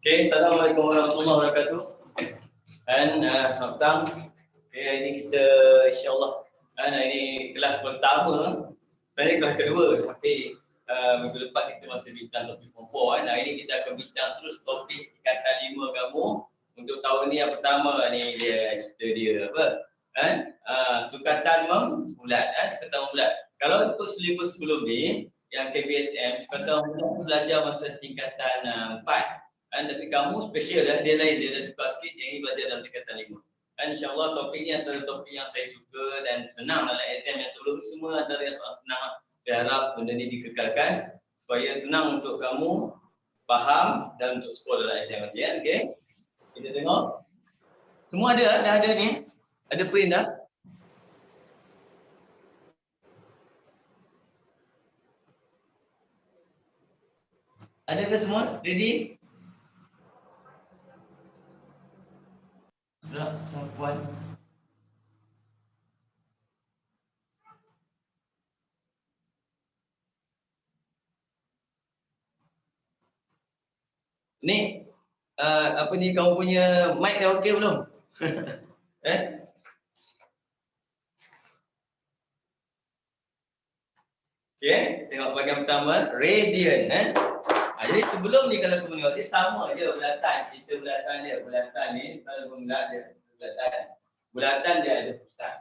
Okay, Assalamualaikum warahmatullahi wabarakatuh. Dan selamat petang. Okay, hari ini kita insyaAllah ini kelas pertama. Sebenarnya kelas kedua, tapi minggu lepas kita masih bincang topik form 4 kan. Hari ini kita akan bincang terus topik tingkatan 5 kamu. Untuk tahun ni yang pertama ni dia cerita dia apa? Sukatan memulat, sukatan memulat. Kalau untuk silibus sebelum ni yang KBSM, sukatan memulat belajar masa tingkatan 4. Tapi kamu spesial lah, dia lain, dia dah tukar sikit, yang ini belajar dalam tingkatan 5. InsyaAllah topik ni antara topik yang saya suka dan senang dalam exam yang sebelum ni semua antara yang soal senang. Saya harap benda ni dikekalkan supaya senang untuk kamu faham dan untuk sekolah dalam exam nanti. Okay? Kita tengok. Semua ada, dah ada ni. Ada print dah. Adakah semua? Ready? Puan. Ni apa ni, kamu punya mic dah okey belum? Okey, tengok bahagian pertama, radian. Jadi sebelum ni kalau kamu tengok dia sama je bulatan, kita bulatan dia, bulatan ni kalau kamu lihat dia bulatan dia ada pusat.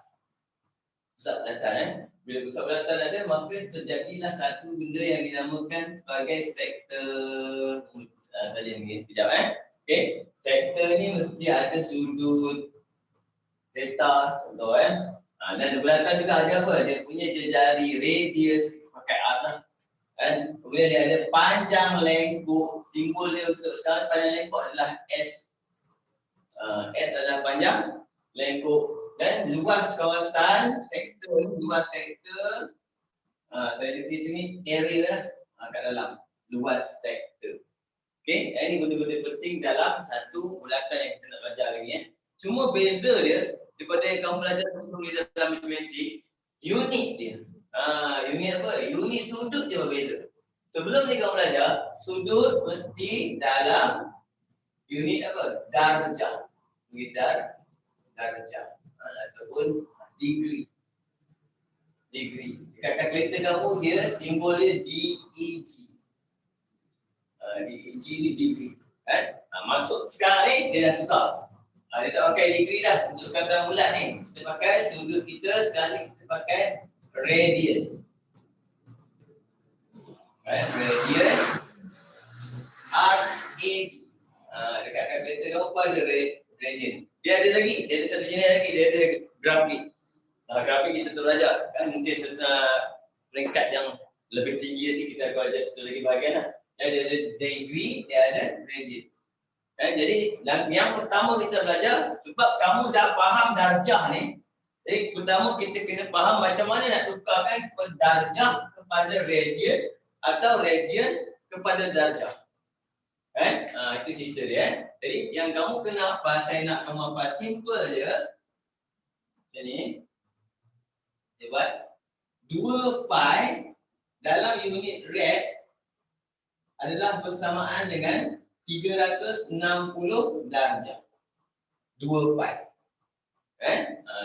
Pusat bulatan Bila pusat bulatan ada, maka terjadilah satu benda yang dinamakan sebagai sektor. Saja ni sekejap Okey, sektor ni mesti ada sudut theta contoh dan bulatan juga ada apa? Dia punya jari radius pakai arah kemudian dia ada panjang lengkuk. Simbol dia untuk sekarang panjang lengkuk adalah S. S adalah panjang lengkuk. Dan luas kawasan sektor ni, luas sektor saya di sini area kat dalam luas sektor. Okey, ini benda-benda penting dalam satu bulatan yang kita nak belajar hari ni. Cuma beza dia daripada yang kamu belajar dalam matematik, unit dia. Unit apa? Unit sudut dia berbeza. Sebelum ni kamu belajar, sudut mesti dalam unit apa? Darjah. Unit darjah. Ataupun degree. Degree. Dekat kalkulator kamu dia simbol dia DEG. DEG ni degree. Masuk sekarang ni dia dah tukar. Dia tak pakai degree dah untuk sekadar bulat ni. Kita pakai sudut kita sekarang ni kita pakai radian. Radian RAD. Dekat kalkulator kamu apa ada radian. Dia ada lagi, dia ada satu jenis lagi, dia ada grafik. Grafik kita tu belajar kan, mungkin serta peringkat yang lebih tinggi nanti kita akan belajar satu lagi bahagian lah. Dia ada degree, dia ada radian. Jadi yang pertama kita belajar, sebab kamu dah faham darjah ni, pertama kita kena faham macam mana nak tukarkan darjah kepada radian atau radian kepada darjah. Itu cerita dia. Jadi yang kamu kena apa, saya nak kamu apa, simple aja. Sini dia buat 2 pi dalam unit rad adalah bersamaan dengan 360 darjah. 2 pi.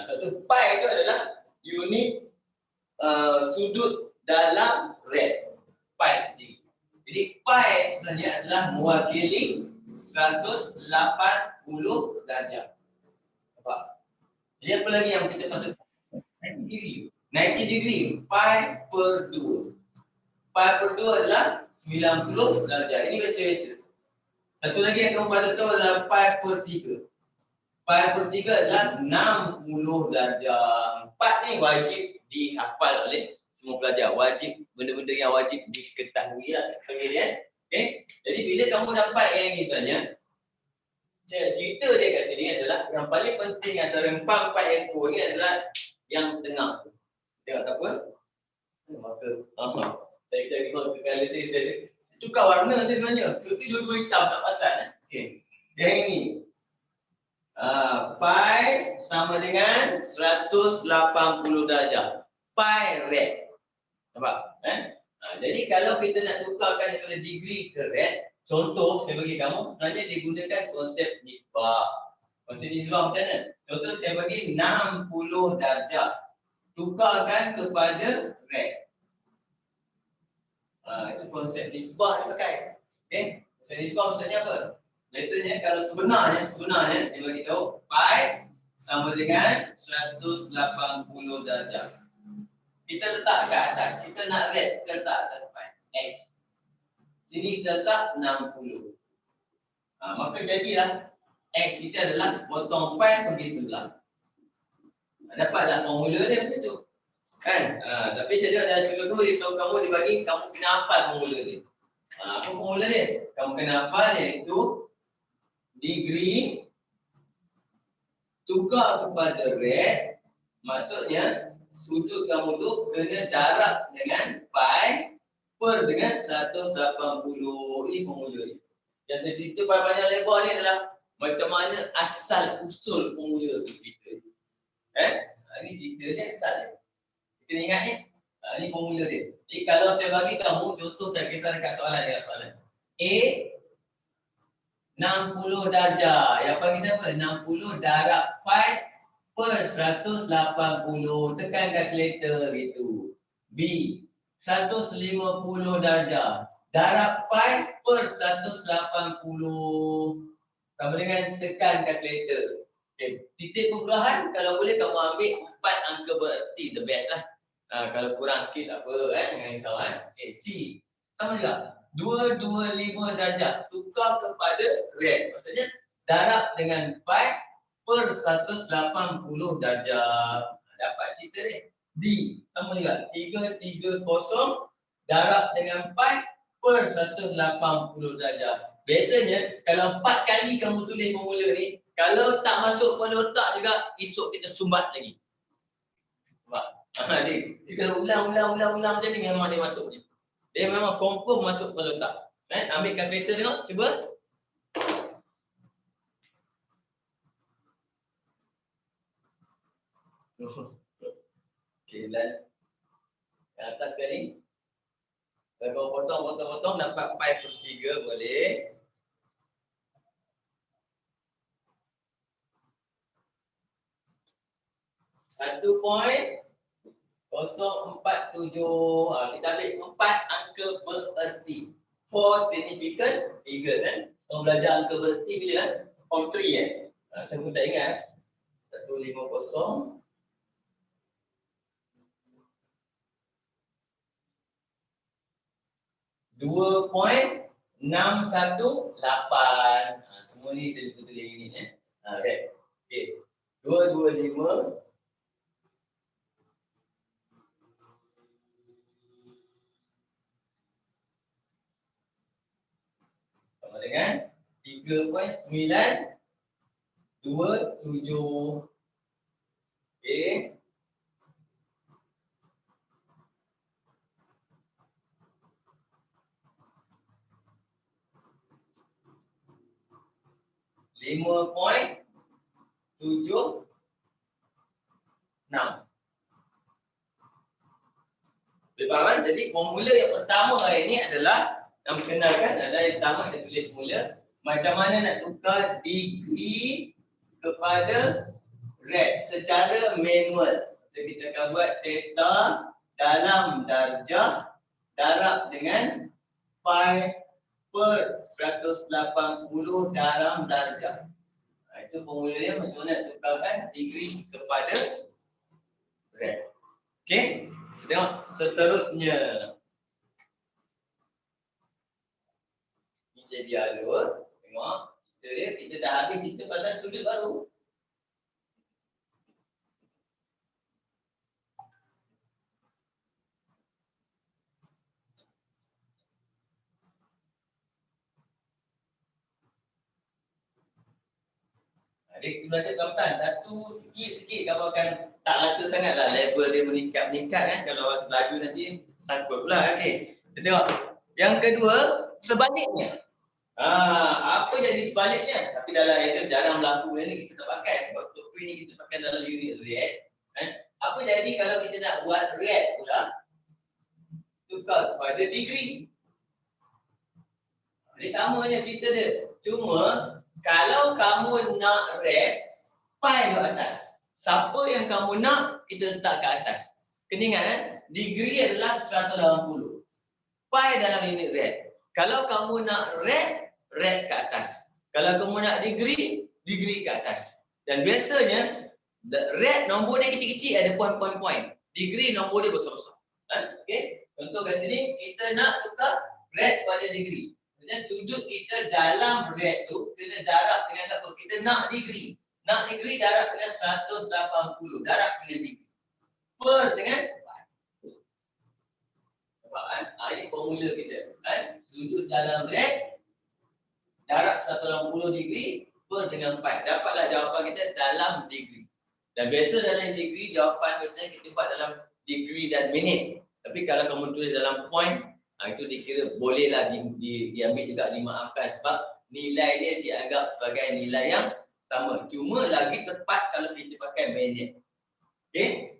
Satu pi itu adalah unit sudut dalam rad. Pi sendiri. Jadi pi sebenarnya adalah mewakili 180 darjah. Nampak? Jadi apa lagi yang kita patut? 90 degree. 90 degree. Pi per 2. Pi per 2 adalah 90 darjah. Ini biasa-biasa. Satu lagi yang kamu patut tahu adalah pi per 3. Pi per 3 adalah 60 darjah. 4 ni wajib dihafal oleh semua pelajar. Wajib, benda-benda yang wajib diketahui lah. Okay? Jadi bila kamu dapat yang ini sebenarnya, cerita dia kat sini adalah yang paling penting antara 4 ekor ni adalah yang tengah. Tengok siapa? Maka saya tengok sekali saya tukar warna dia sebenarnya. Tapi dua-dua hitam tak pasal. Okay. Yang ini pi sama dengan 180 darjah. Pi rad. Nampak? Jadi kalau kita nak tukarkan daripada degree ke rad, Contoh saya bagi kamu sebenarnya digunakan konsep nisbah. Konsep nisbah macam mana? Contoh saya bagi 60 darjah. Tukarkan kepada rad. Itu konsep nisbah dia pakai. Okey. Konsep nisbah maksudnya apa? Biasanya kalau sebenarnya dia bagi tahu pi sama dengan 180 darjah. Kita letak kat atas, kita nak rad, kita letak atas pi x. Sini kita letak 60. Maka jadilah x kita adalah potong pi pergi sebelah. Dapatlah formula dia macam tu. Kan? Tapi saya tengok dalam segi tu, so kamu dibagi, kamu kena hafal formula dia. Apa formula dia? Kamu kena hafal iaitu degree tukar kepada rad, maksudnya sudut kamu tu kena darab dengan pi per dengan 180. Ini formula dia. Yang saya cerita panjang lebar ni adalah macam mana asal usul formula tu cerita. Ini cerita dia asal dia. Kita ingat ni, ni formula dia. Jadi kalau saya bagi kamu contoh, saya kisah dekat soalan dia. A 60 darjah. Yang bagi kita apa? 60 darab pi per 180. Tekan kalkulator gitu. B 150 darjah. Darab pi per 180. Sama dengan tekan kalkulator. Okay. Titik perpuluhan kalau boleh kamu ambil 4 angka berarti the best lah. Kalau kurang sikit tak apa jangan risau Okay, C. Sama juga. 225 darjah tukar kepada rad. Maksudnya darab dengan pi per 180 darjah. Dapat cerita ni. D. Sama juga. 330 darab dengan pi per 180 darjah. Biasanya kalau 4 kali kamu tulis formula ni, kalau tak masuk pada otak juga, esok kita sumbat lagi. Nampak? Dia kalau ulang macam ni memang dia masuk je. Dia memang confirm masuk pada otak. Ambil kalkulator tengok, cuba. Okey, dan atas sekali. Kalau potong dapat pi per 3 boleh. Satu point 047. Kita ambil 4 angka bererti. 4 significant figures Kamu belajar angka bererti bila form 3 saya pun tak ingat 150 2.618. Semua ni saya tulis ini Okay. 225 sama dengan 3.927. Okay. Lima point 76. Faham? Jadi formula yang pertama hari ini adalah yang perkenalkan adalah yang pertama saya tulis formula macam mana nak tukar degree kepada rad secara manual. Jadi kita akan buat theta dalam darjah darab dengan pi per 180 dalam darjah. Itu formula dia macam mana nak tukarkan degree kepada rad. Okey. Tengok seterusnya. Ini jadi alur. Tengok. Kita dah habis cerita pasal sudut baru. Dia kita belajar kawan-kawan. Satu sikit-sikit kamu akan tak rasa sangat lah level dia meningkat kan. Kalau laju nanti sangkut pula. Okay. Kita tengok. Yang kedua, sebaliknya. Apa jadi sebaliknya? Tapi dalam Excel jarang berlaku ni kita tak pakai. Sebab topik ni kita pakai dalam unit rad. Apa jadi kalau kita nak buat rad pula? Tukar kepada degree. Jadi sama je cerita dia. Cuma kalau kamu nak red, pi di atas. Siapa yang kamu nak, kita letak ke atas. Kena ingat degree adalah 180. Pi dalam unit red. Kalau kamu nak red, red ke atas. Kalau kamu nak degree, degree ke atas. Dan biasanya red nombor dia kecil-kecil, ada point. Degree nombor dia besar-besar. Okey. Contoh kat sini kita nak tukar red pada degree. Dan sudut kita dalam red tu kena darab dengan siapa? Kita nak degree. Nak degree darab dengan 180. Darab dengan degree. Per dengan ini formula kita. Sudut dalam red darab 180 degree per dengan pi. Dapatlah jawapan kita dalam degree. Dan biasa dalam degree jawapan biasanya kita buat dalam degree dan minit. Tapi kalau kamu tulis dalam point, itu dikira bolehlah diambil juga dimaafkan sebab nilai dia dianggap sebagai nilai yang sama. Cuma lagi tepat kalau kita pakai minit. Okey?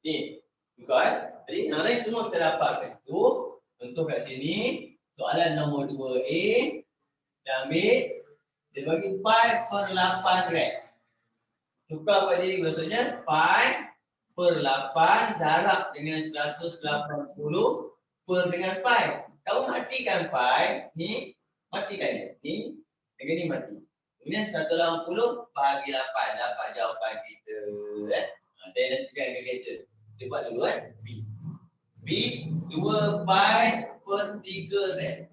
Ni. Bukan? Jadi yang lain semua kita dapatkan. Tu contoh kat sini soalan nombor 2A dia ambil dia bagi pi per 8 red. Tukar pada diri maksudnya pi per 8 darab dengan 180 per dengan pi. Kamu matikan pi, ni matikan dia. Ni dengan ni mati. Kemudian 180 bahagi 8 dapat jawapan kita. Saya nak cakap dengan kereta. Kita buat dulu B. B 2 pi per 3 red.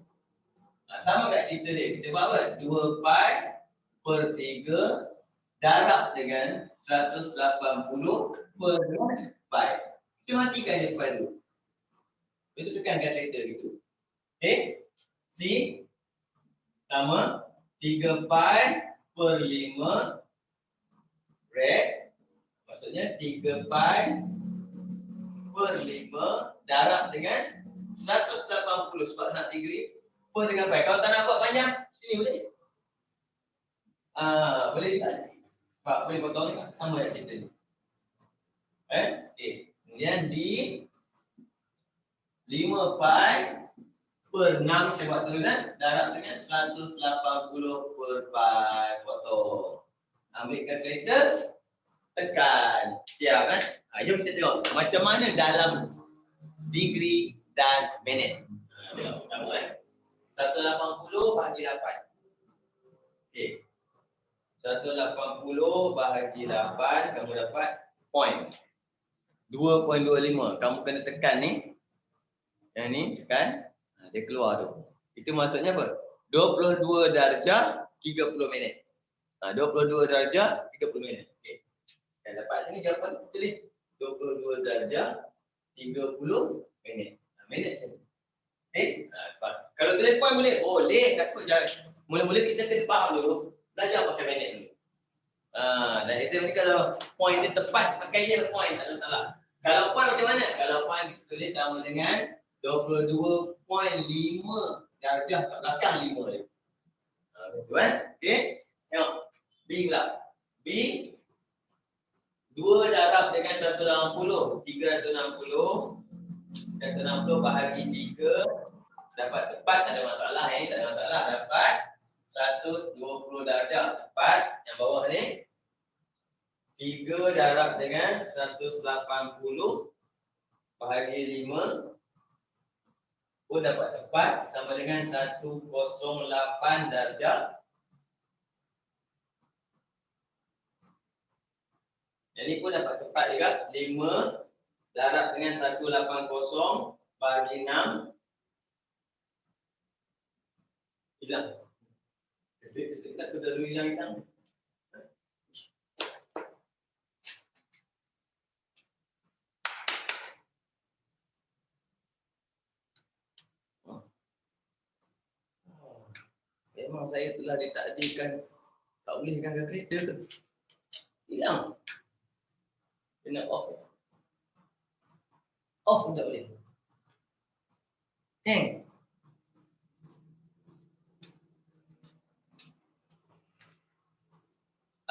Sama kat cerita dia. Kita buat apa? 2 pi per 3 darab dengan 180 per pi. Kita matikan dia pi dulu. Itu tekankan cerita gitu. Okey. C sama 3 pi per 5 red. Maksudnya 3 pi per 5 darab dengan 180 sebab nak degree per dengan pi. Kalau tak nak buat panjang, sini boleh. Boleh tak? Pak boleh potong ni sama dah cerita ni. Okey. Kemudian di 5 pi per 6 saya buat tulisan darab dengan 180 per pi. Potong. Ambil kalkulator, tekan. Siap kan? Jom kita tengok macam mana dalam degree dan minit. Tengok pertama 180 bahagi 8. Okey. 180 bahagi 8 kamu dapat point 2.25. Kamu kena tekan ni. Yang ni tekan, dia keluar tu. Itu maksudnya apa? 22 darjah 30 minit. 22 darjah 30 minit. Okey. Dan dapat sini jawapan kita tulis 22 darjah 30 minit. Minit saja. Okey. Sebab kalau tulis point boleh. Boleh, takut jangan. Mula-mula kita kena faham dulu. Belajar pakai minit dulu. Dan exam ni kalau point dia tepat, pakai je point, tak ada masalah. Kalau point macam mana? Kalau point kita tulis sama dengan 22.5 darjah kat belakang 5 dia. Betul kan? Okey. Tengok. B pula. B 2 darab dengan 160. 360 bahagi 3 dapat tepat, tak ada masalah. Ini tak ada masalah. Dapat 120 darjah. Tepat yang bawah ni. 3 darab dengan 180 bahagi 5 pun dapat tepat sama dengan 108 darjah. Jadi pun dapat tepat juga. 5 darab dengan 180 bahagi 6. Hilang. Kita dulu hilang. Memang saya telah ditakdirkan tak boleh ganggu kereta. Hilang. Kena off. Off pun tak boleh. Hang.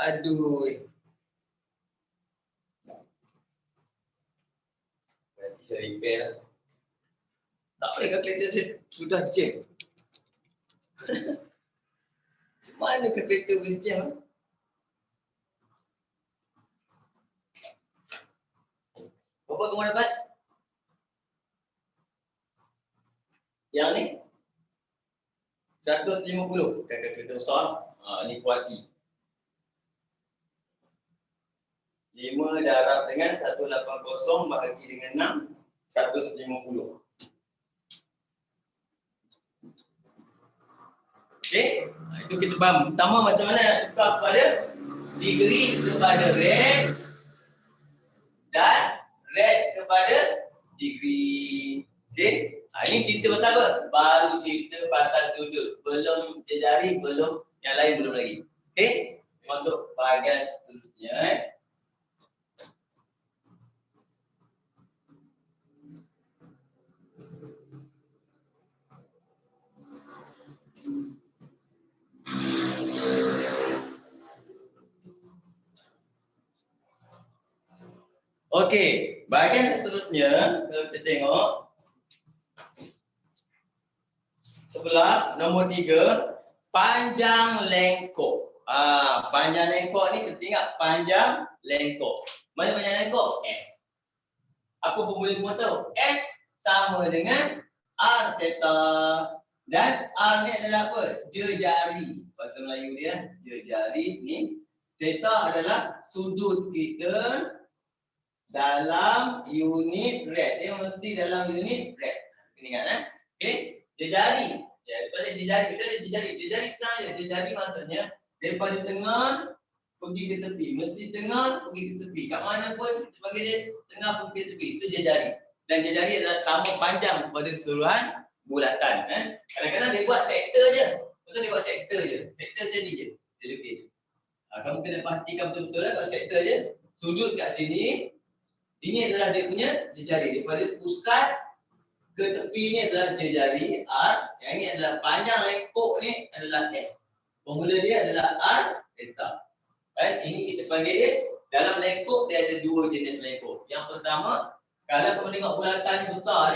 Aduh. Nanti saya repair lah. Tak boleh, kereta saya sudah check. Macam mana kereta boleh jam? Berapa kamu dapat? Yang ni 150. Kakak kereta besar. Ni kuati. 5 darab dengan 180 bahagi dengan 6, 150. Okey, itu kita faham. Pertama macam mana nak tukar kepada degree kepada rad dan rad kepada degree. Okey, ini cerita pasal apa? Baru cerita pasal sudut. Belum jari, belum yang lain belum lagi. Okey, masuk bahagian seterusnya. Okey, bahagian seterusnya kalau kita tengok sebelah nombor 3, panjang lengkok. Panjang lengkok ni kita ingat panjang lengkok. Mana panjang lengkok? S. Apa formula semua tahu? S sama dengan R theta. Dan R ni adalah apa? Jejari. Bahasa Melayu dia, jejari ni. Theta adalah sudut kita dalam unit rad. Dia mesti dalam unit rad. Ingat okey? Jejari. Ya, daripada jejari, kita ada jejari. Jejari senang je. Jejari maksudnya daripada tengah pergi ke tepi. Mesti tengah pergi ke tepi. Kat mana pun kita panggil dia tengah pergi ke tepi. Itu jejari. Dan jejari adalah sama panjang pada keseluruhan bulatan. Kadang-kadang dia buat sektor je. Betul dia buat sektor je. Sektor sini je. Dia lukis. Kamu kena perhatikan betul-betul lah kalau sektor je. Sudut kat sini. Ini adalah dia punya jejari. Daripada pusat ke tepi ni adalah jejari R. Yang ini adalah panjang lengkok ni adalah S. Formula dia adalah R theta. Ini kita panggil dia, dalam lengkok dia ada dua jenis lengkok. Yang pertama, kalau kamu tengok bulatan besar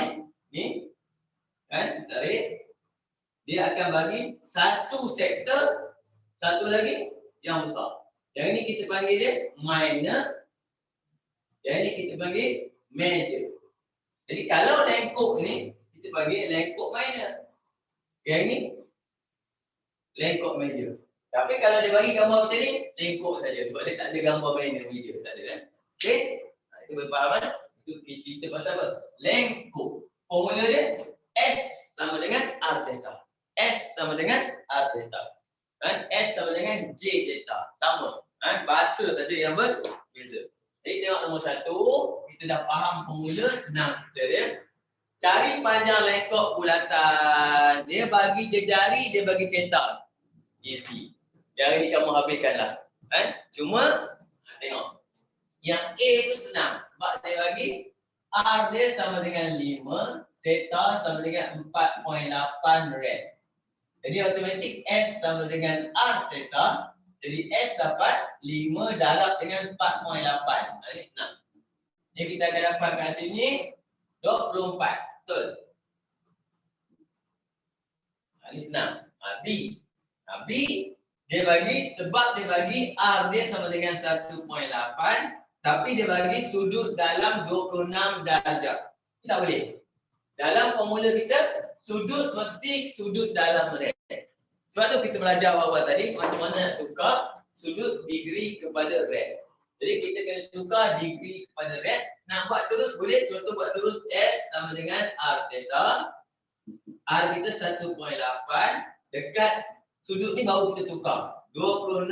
ni tarik, dia akan bagi satu sektor, satu lagi yang besar. Yang ini kita panggil dia minor. Yang ini kita panggil major. Jadi kalau lengkok ni kita panggil lengkok minor. Yang ini lengkok major. Tapi kalau dia bagi gambar macam ni, lengkok saja sebab dia tak ada gambar minor major, tak ada kan. Okey? Itu berfaham. Itu cerita pasal apa? Lengkok. Formula dia S sama dengan R theta. S sama dengan R theta. S sama dengan J theta. Sama. Bahasa saja yang berbeza. Jadi tengok nombor 1, kita dah faham formula, senang cerita dia. Cari panjang lengkok bulatan. Dia bagi jejari, dia bagi theta. Easy. Yang ini kamu habiskanlah. Cuma tengok. Yang A tu senang sebab dia bagi R dia sama dengan 5, theta sama dengan 4.8 rad. Jadi automatik S sama dengan R theta. Jadi S dapat 5 darab dengan 4.8. Ini senang. Jadi kita akan dapat kat sini 24. Betul? Ini senang. B. B dia bagi, sebab dia bagi R dia sama dengan 1.8, tapi dia bagi sudut dalam 26 darjah. Ini tak boleh. Dalam formula kita, sudut mesti sudut dalam rad. Sebab tu kita belajar awal tadi macam mana nak tukar sudut degree kepada rad. Jadi kita kena tukar degree kepada rad. Nak buat terus boleh. Contoh buat terus S sama dengan R theta. R kita 1.8. Dekat sudut ni baru kita tukar 26.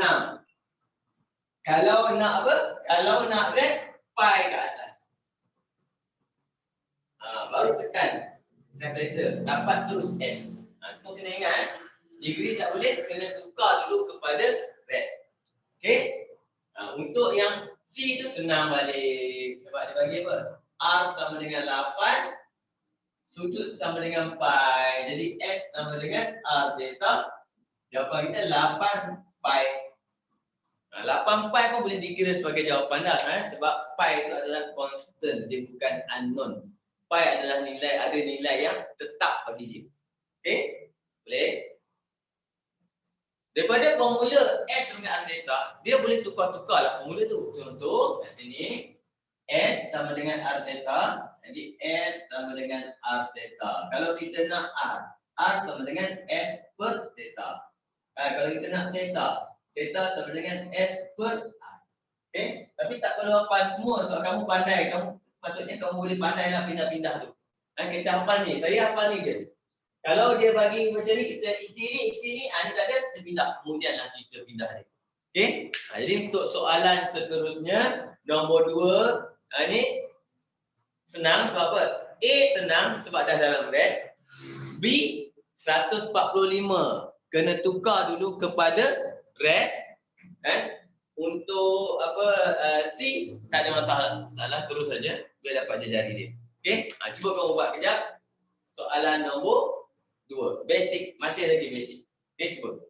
Kalau nak apa? Kalau nak rad, pi ke atas. Baru tekan calculator, dapat terus S. Itu kena ingat. Degree tak boleh, kena tukar dulu kepada rad. Okey? Untuk yang C tu senang balik. Sebab dia bagi apa? R sama dengan 8, sudut sama dengan pi. Jadi S sama dengan R theta. Jawapan kita 8 pi. 8 pi pun boleh dikira sebagai jawapan dah. Sebab pi itu adalah constant, dia bukan unknown. Pi adalah nilai, ada nilai yang tetap bagi dia. Okey? Boleh? Daripada formula S dengan R theta, dia boleh tukar-tukar lah formula tu. Contoh, kat sini, S sama dengan R theta. Jadi S sama dengan R theta. Kalau kita nak R sama dengan S per theta. Kalau kita nak theta, theta sama dengan S per R. Okay? Tapi tak perlu hafal semua sebab kamu pandai. Patutnya kamu boleh pandai lah pindah-pindah tu. Kita hafal ni. Saya hafal ni je. Kalau dia bagi macam ni, kita isi ni, ni tak ada, kita pindah. Kemudianlah cerita pindah ni. Okay? Jadi untuk soalan seterusnya, nombor 2, ni senang sebab apa? A senang sebab dah dalam red. B 145. Kena tukar dulu kepada red. Untuk C tak ada masalah. Salah terus saja dia dapat jari dia. Okey? Cuba kau buat kejap. Soalan nombor 2. Basic, masih lagi basic. Okey, cuba.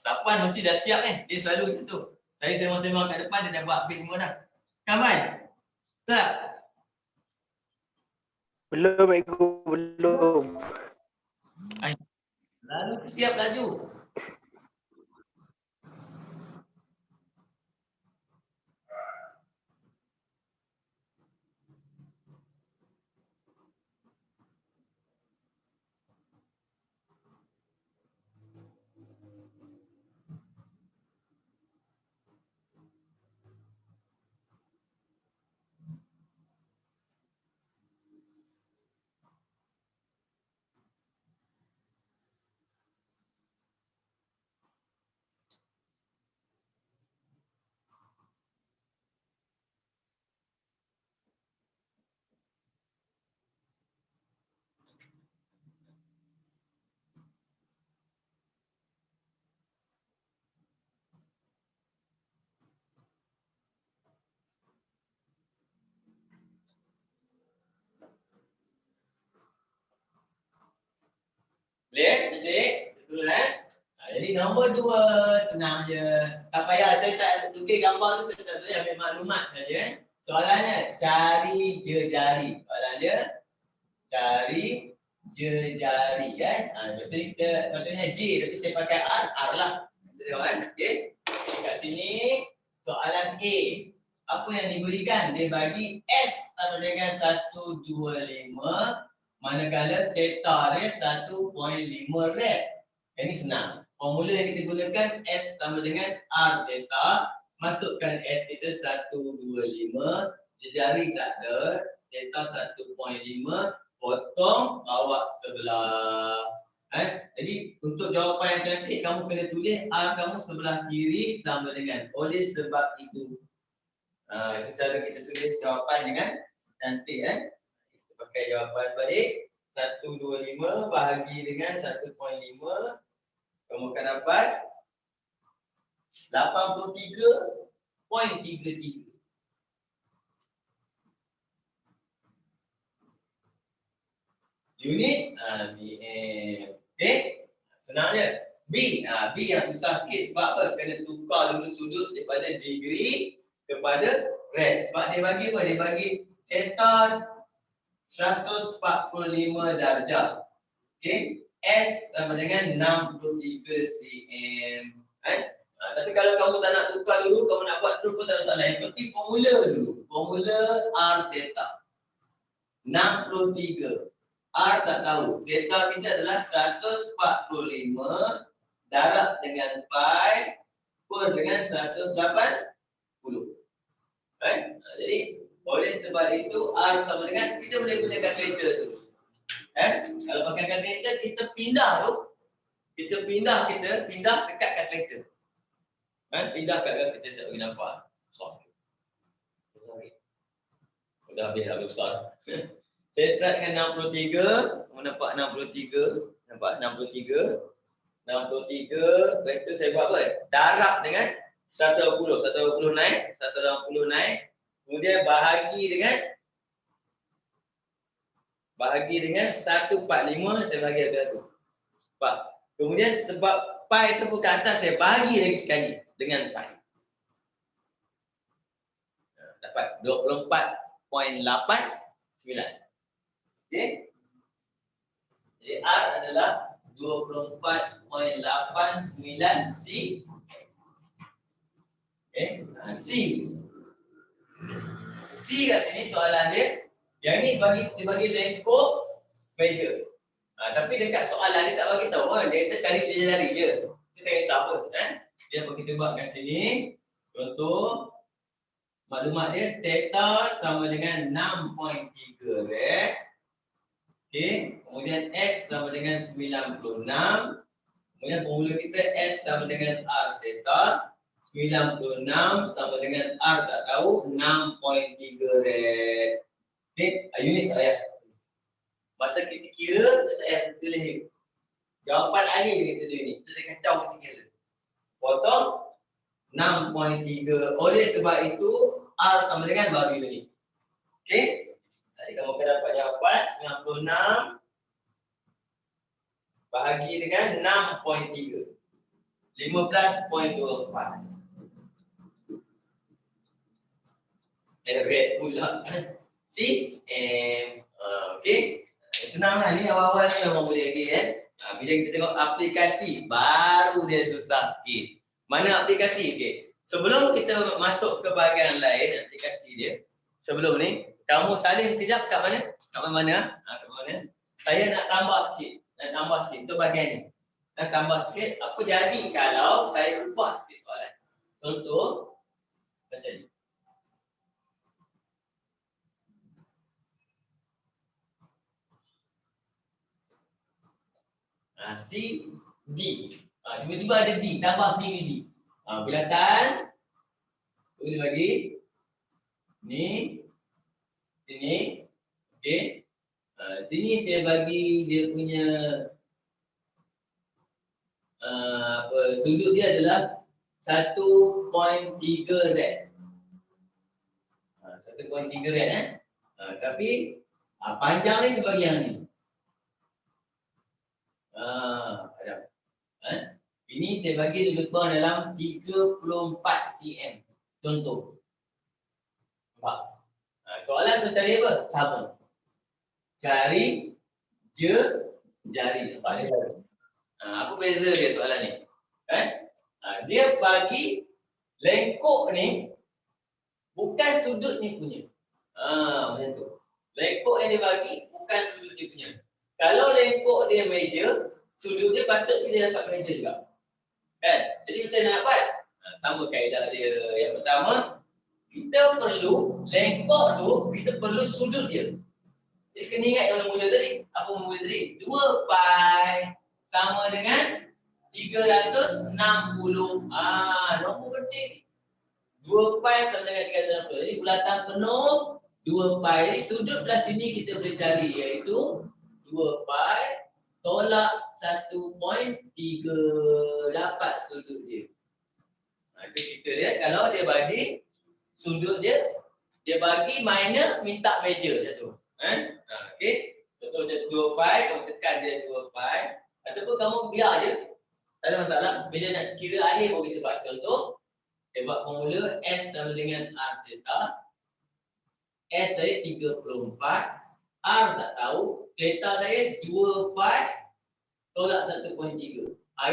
Sapan mesti dah siap dia selalu macam tu. Saya sembang-sembang kat depan dia dah buat habis semua dah. Kan Mai? Betul tak? Belum, Eko, belum. Lalu siap laju. Boleh? Cantik? Betul jadi nombor 2 senang je. Tak payah saya tak tukar gambar tu, saya tak boleh ambil maklumat saja. Soalannya cari jejari. Soalan dia cari jejari kan. Biasanya kita patutnya J tapi saya pakai R lah. Kita tengok kan. Okey. Kat sini soalan A. Apa yang diberikan? Dia bagi S sama dengan 125 manakala theta dia 1.5 rad. Ini senang. Formula yang kita gunakan S sama dengan R theta. Masukkan S kita 125. Jejari tak ada. Theta 1.5. Potong, bawa sebelah. Jadi untuk jawapan yang cantik, kamu kena tulis R kamu sebelah kiri sama dengan. Oleh sebab itu. Itu cara kita tulis jawapan dengan cantik. Kita pakai jawapan balik. 125 bahagi dengan 1.5. Kamu akan dapat 83.33. Unit cm. Okey? Senang je. B yang susah sikit sebab apa? Kena tukar dulu sudut daripada degree kepada rad. Sebab dia bagi apa? Dia bagi theta 145 darjah. Okey? S sama dengan 63 cm. Tapi kalau kamu tak nak tukar dulu, kamu nak buat terus pun tak ada salah. Yang penting formula dulu. Formula R theta 63. R tak tahu. Theta kita adalah 145 darab dengan pi per dengan 180. Jadi oleh sebab itu R sama dengan, kita boleh gunakan kalkulator tu. Kalau pakai kalkulator kita pindah tu. Kita pindah dekat kalkulator. Pindah kat kalkulator saya bagi nampak. Dah habis dah besar. Saya start dengan 63, kamu nampak 63, nampak 63. 63, lepas itu saya buat apa? Darab dengan 180 naik, 180 naik. Kemudian bahagi dengan 145, saya bahagi satu. Kemudian sebab pi itu ke atas, saya bahagi lagi sekali dengan pi. Dapat 24.89. Okey. Jadi R adalah 24.89 C. C. C kat sini soalan dia. Yang ni dia bagi lengkuk meja. Tapi dekat soalan dia tak bagi tahu. Dia kata cari jari je. Kita tak kisah pun. Dia apa kita buat kat sini. Contoh. Maklumat dia theta sama dengan 6.3 rad. Okey, kemudian S sama dengan 96. Kemudian formula kita S sama dengan R theta. 96 sama dengan R tak tahu 6.3 rad. Okey, unit tak payah. Masa kita kira tak payah tulis ni. Jawapan akhir kita tulis ni. Kita kacau kita kira. Potong 6.3. Oleh sebab itu R sama dengan baru unit. Okey? Jadi kamu akan dapat jawapan 96 bahagi dengan 6.3. 15.24. Red pula. CM. Okey? Senanglah ni awal-awal ni memang boleh lagi bila kita tengok aplikasi baru dia susah sikit. Mana aplikasi? Okey. Sebelum kita masuk ke bahagian lain aplikasi dia, sebelum ni kamu salin kejap kat mana? Kat mana? Kat mana? Saya nak tambah sikit. Untuk bahagian ni. Nak tambah sikit. Apa jadi kalau saya ubah sikit soalan? Contoh macam ni. C, D. Tiba-tiba ada D, tambah sendiri D. Bulatan. Boleh bagi. Ni. Sini. Okey. Sini saya bagi dia punya sudut dia adalah 1.3 rad. 1.3 rad tapi panjang ni sebahagian ni. Ada. Ini saya bagi lebih kurang dalam 34 cm. Contoh. Nampak? Soalan saya cari apa? Sama. Cari jari. Apa beza dia soalan ni? Dia bagi lengkuk ni bukan sudut ni punya. Macam tu. Lengkuk yang dia bagi bukan sudut dia punya. Kalau lengkuk dia meja, sudut dia patut kita dapat meja juga. Jadi macam nak dapat? Sama kaedah dia. Yang pertama, kita perlu lengkuk tu, kita perlu sudut dia. Jadi kena ingat mula-mula tadi. Apa mula tadi? 2 pi sama dengan 360. Nombor penting. 2 pi sama dengan 360. Jadi bulatan penuh 2 pi. Jadi sudut belah sini kita boleh cari, iaitu 2 pi tolak 1.3. Dapat sudut dia. Itu cerita dia. Kalau dia bagi sudut dia bagi minor, minta meja macam tu. Okey. Contoh macam 2 pi, kamu tekan dia 2 pi. Ataupun kamu biar je. Tak ada masalah. Bila nak kira akhir baru kita buat. Contoh, saya buat formula S sama dengan R theta. S saya 34. R tak tahu. Theta saya 2 pi tolak 1.3.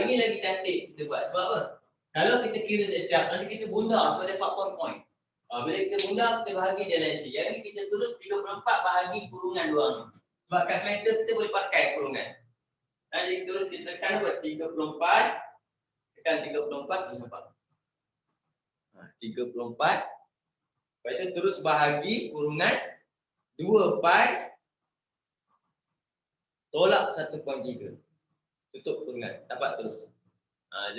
Ini lagi cantik kita buat. Sebab apa? Kalau kita kira tak siap, nanti kita bundar sebab dia 4 point. Bila kita bundar, kita bahagi je lain sikit. Yang ni kita tulis 34 bahagi kurungan 2 ni. Sebab kalkulator kita boleh pakai kurungan. Jadi terus kita tekan apa? 34. Tekan 34, terus nampak. 34. Lepas itu terus bahagi kurungan 2 pi tolak 1.3. Tutup kurungan. Dapat terus.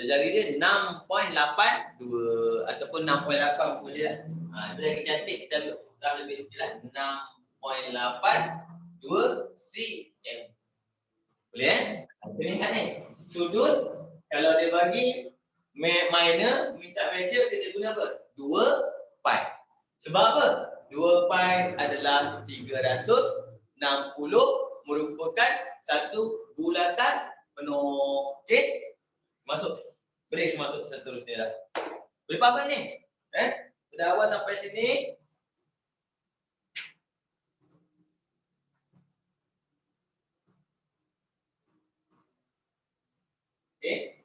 Jari dia 6.82 ataupun 6.8 boleh lah. Itu lagi cantik, kita dah lebih istilah 6.82 cm. Boleh Kita ingat ni. Sudut kalau dia bagi minor, minta meja, kita guna apa? 2 pi. Sebab apa? 2 pi adalah 360 merupakan satu bulatan penuh. Okey? Masuk. Boleh masuk seterusnya dah. Boleh faham ni? Dah awal sampai sini. Okey.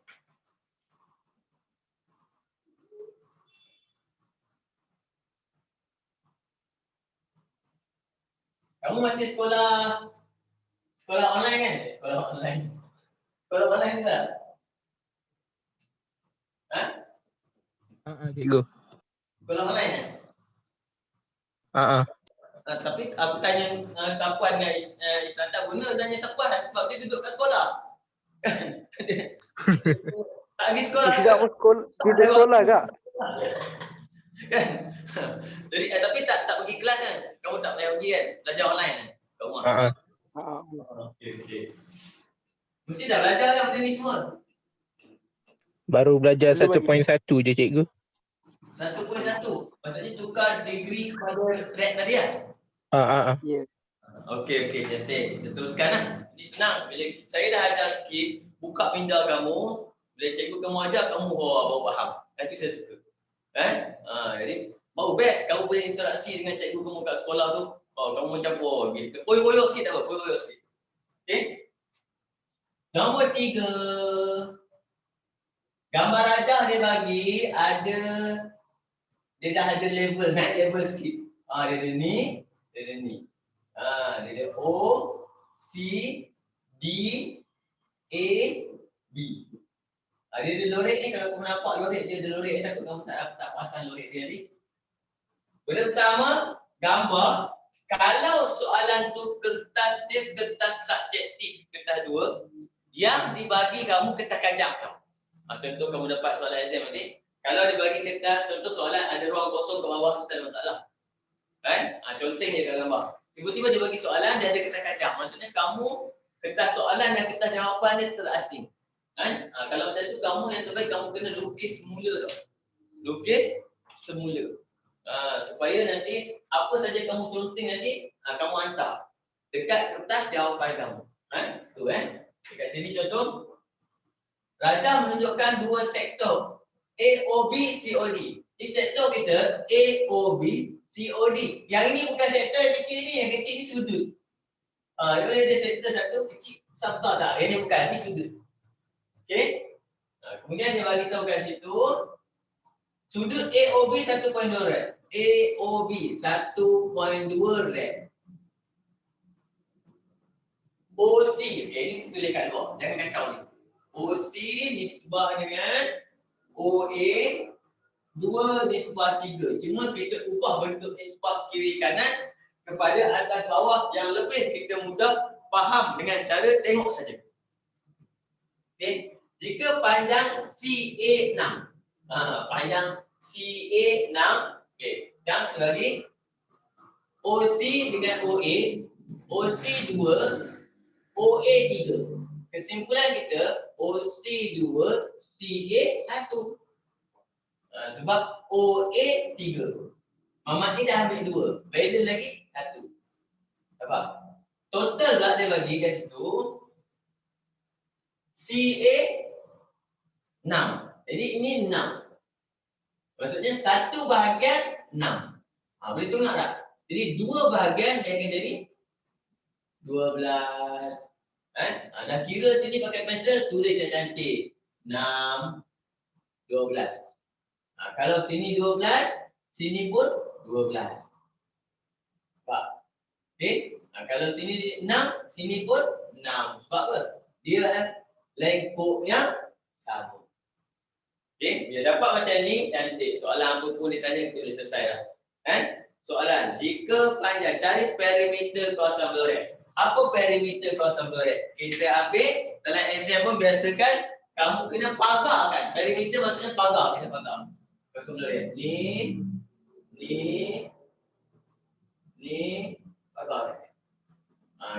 Kamu masih sekolah online kan? Sekolah online. Sekolah online ke? Ha? Cikgu. Sekolah online kan? Tapi aku tanya Sapuan dengan Istata guna tanya Sapuan sebab dia duduk kat sekolah. Kan? Tak pergi sekolah Tidak ke? mau sekolah, tidak sekolah kak. Kan? Jadi tapi tak pergi kelas kan? Kamu tak payah pergi kan? Belajar online kan? Kat rumah. Okey. Mesti dah belajar kan benda ni semua? Baru belajar Belum lagi. 1.1 je cikgu. 1.1. Maksudnya tukar degree kepada red tadi lah? Ya. Okey, cantik. Kita teruskan lah. Ini senang. Bila saya dah ajar sikit, buka minda kamu, bila cikgu kamu ajar, kamu baru faham. Itu saya suka. Jadi, baru best kamu boleh interaksi dengan cikgu kamu kat sekolah tu. Kamu macam, gitu. Oyo sikit tak apa, oyo sikit. Okey? Nombor 3. Gambar rajah dia bagi, dia dah ada level, naik level sikit. Dia ada ni, dia ada ni. Dia ada O, C, D, A, B. Dia ada lorek ni, kalau kamu nampak lorek dia ada lorek, takut kamu tak pasang lorek dia ni. Benda pertama, gambar. Kalau soalan tu kertas dia kertas subjektif, kertas 2, yang dibagi kamu kertas kajak. Contoh kamu dapat soalan exam nanti, kalau dibagi kertas, contoh soalan ada ruang kosong ke bawah, tak ada masalah. Kan? Contohnya kat gambar. Tiba-tiba dia bagi soalan, dia ada kertas kacang. Maksudnya kamu kertas soalan dan kertas jawapan dia terasing. Kan? Kalau macam tu, kamu yang terbaik kamu kena lukis semula tau. Lukis semula. Supaya nanti apa saja kamu conteng nanti, kamu hantar dekat kertas jawapan kamu. Tu dekat sini contoh. Raja menunjukkan 2 sektor AOB COD. Di sektor kita AOB COD. Yang ini bukan sektor yang kecil ni, yang kecil ni sudut. Dia ada sektor satu kecil, besar-besar tak. Yang ni bukan, ni sudut. Okey. Kemudian dia bagi tahu kat situ sudut AOB 1.2 rad. AOB 1.2 rad. OC, ini tulis kat luar, jangan kacau ni. OC nisbah dengan OA 2 nisbah 3. Cuma kita ubah bentuk nisbah kiri kanan kepada atas bawah yang lebih kita mudah faham dengan cara tengok saja. Okey, jika panjang CA 6. Panjang CA 6. Okey, dan lagi OC dengan OA, OC 2, OA 3. Kesimpulan kita OC 2, CA 1. Sebab OA 3. Mamat ni dah ambil 2. Balance lagi 1. Nampak? Total pula dia bagi kat situ CA 6. Jadi ini 6. Maksudnya 1 bahagian 6. Boleh tengok tak? Jadi 2 bahagian dia akan jadi 12. Dah kira sini pakai pensel, tulis cantik. 6, 12. Kalau sini 12, sini pun 12. Nampak? Okey? Kalau sini 6, sini pun 6. Sebab apa? Dia lengkuknya sama. Okey? Bila dapat macam ni, cantik. Soalan apa pun dia tanya, kita boleh selesai dah. Soalan, jika panjang, cari perimeter kawasan lorek. Apa perimeter kawasan lorek? Kita ambil dalam exam pun biasakan kamu kena pagarkan. Perimeter maksudnya pagar, kena pagar. Kawasan lorek. Ni pagar.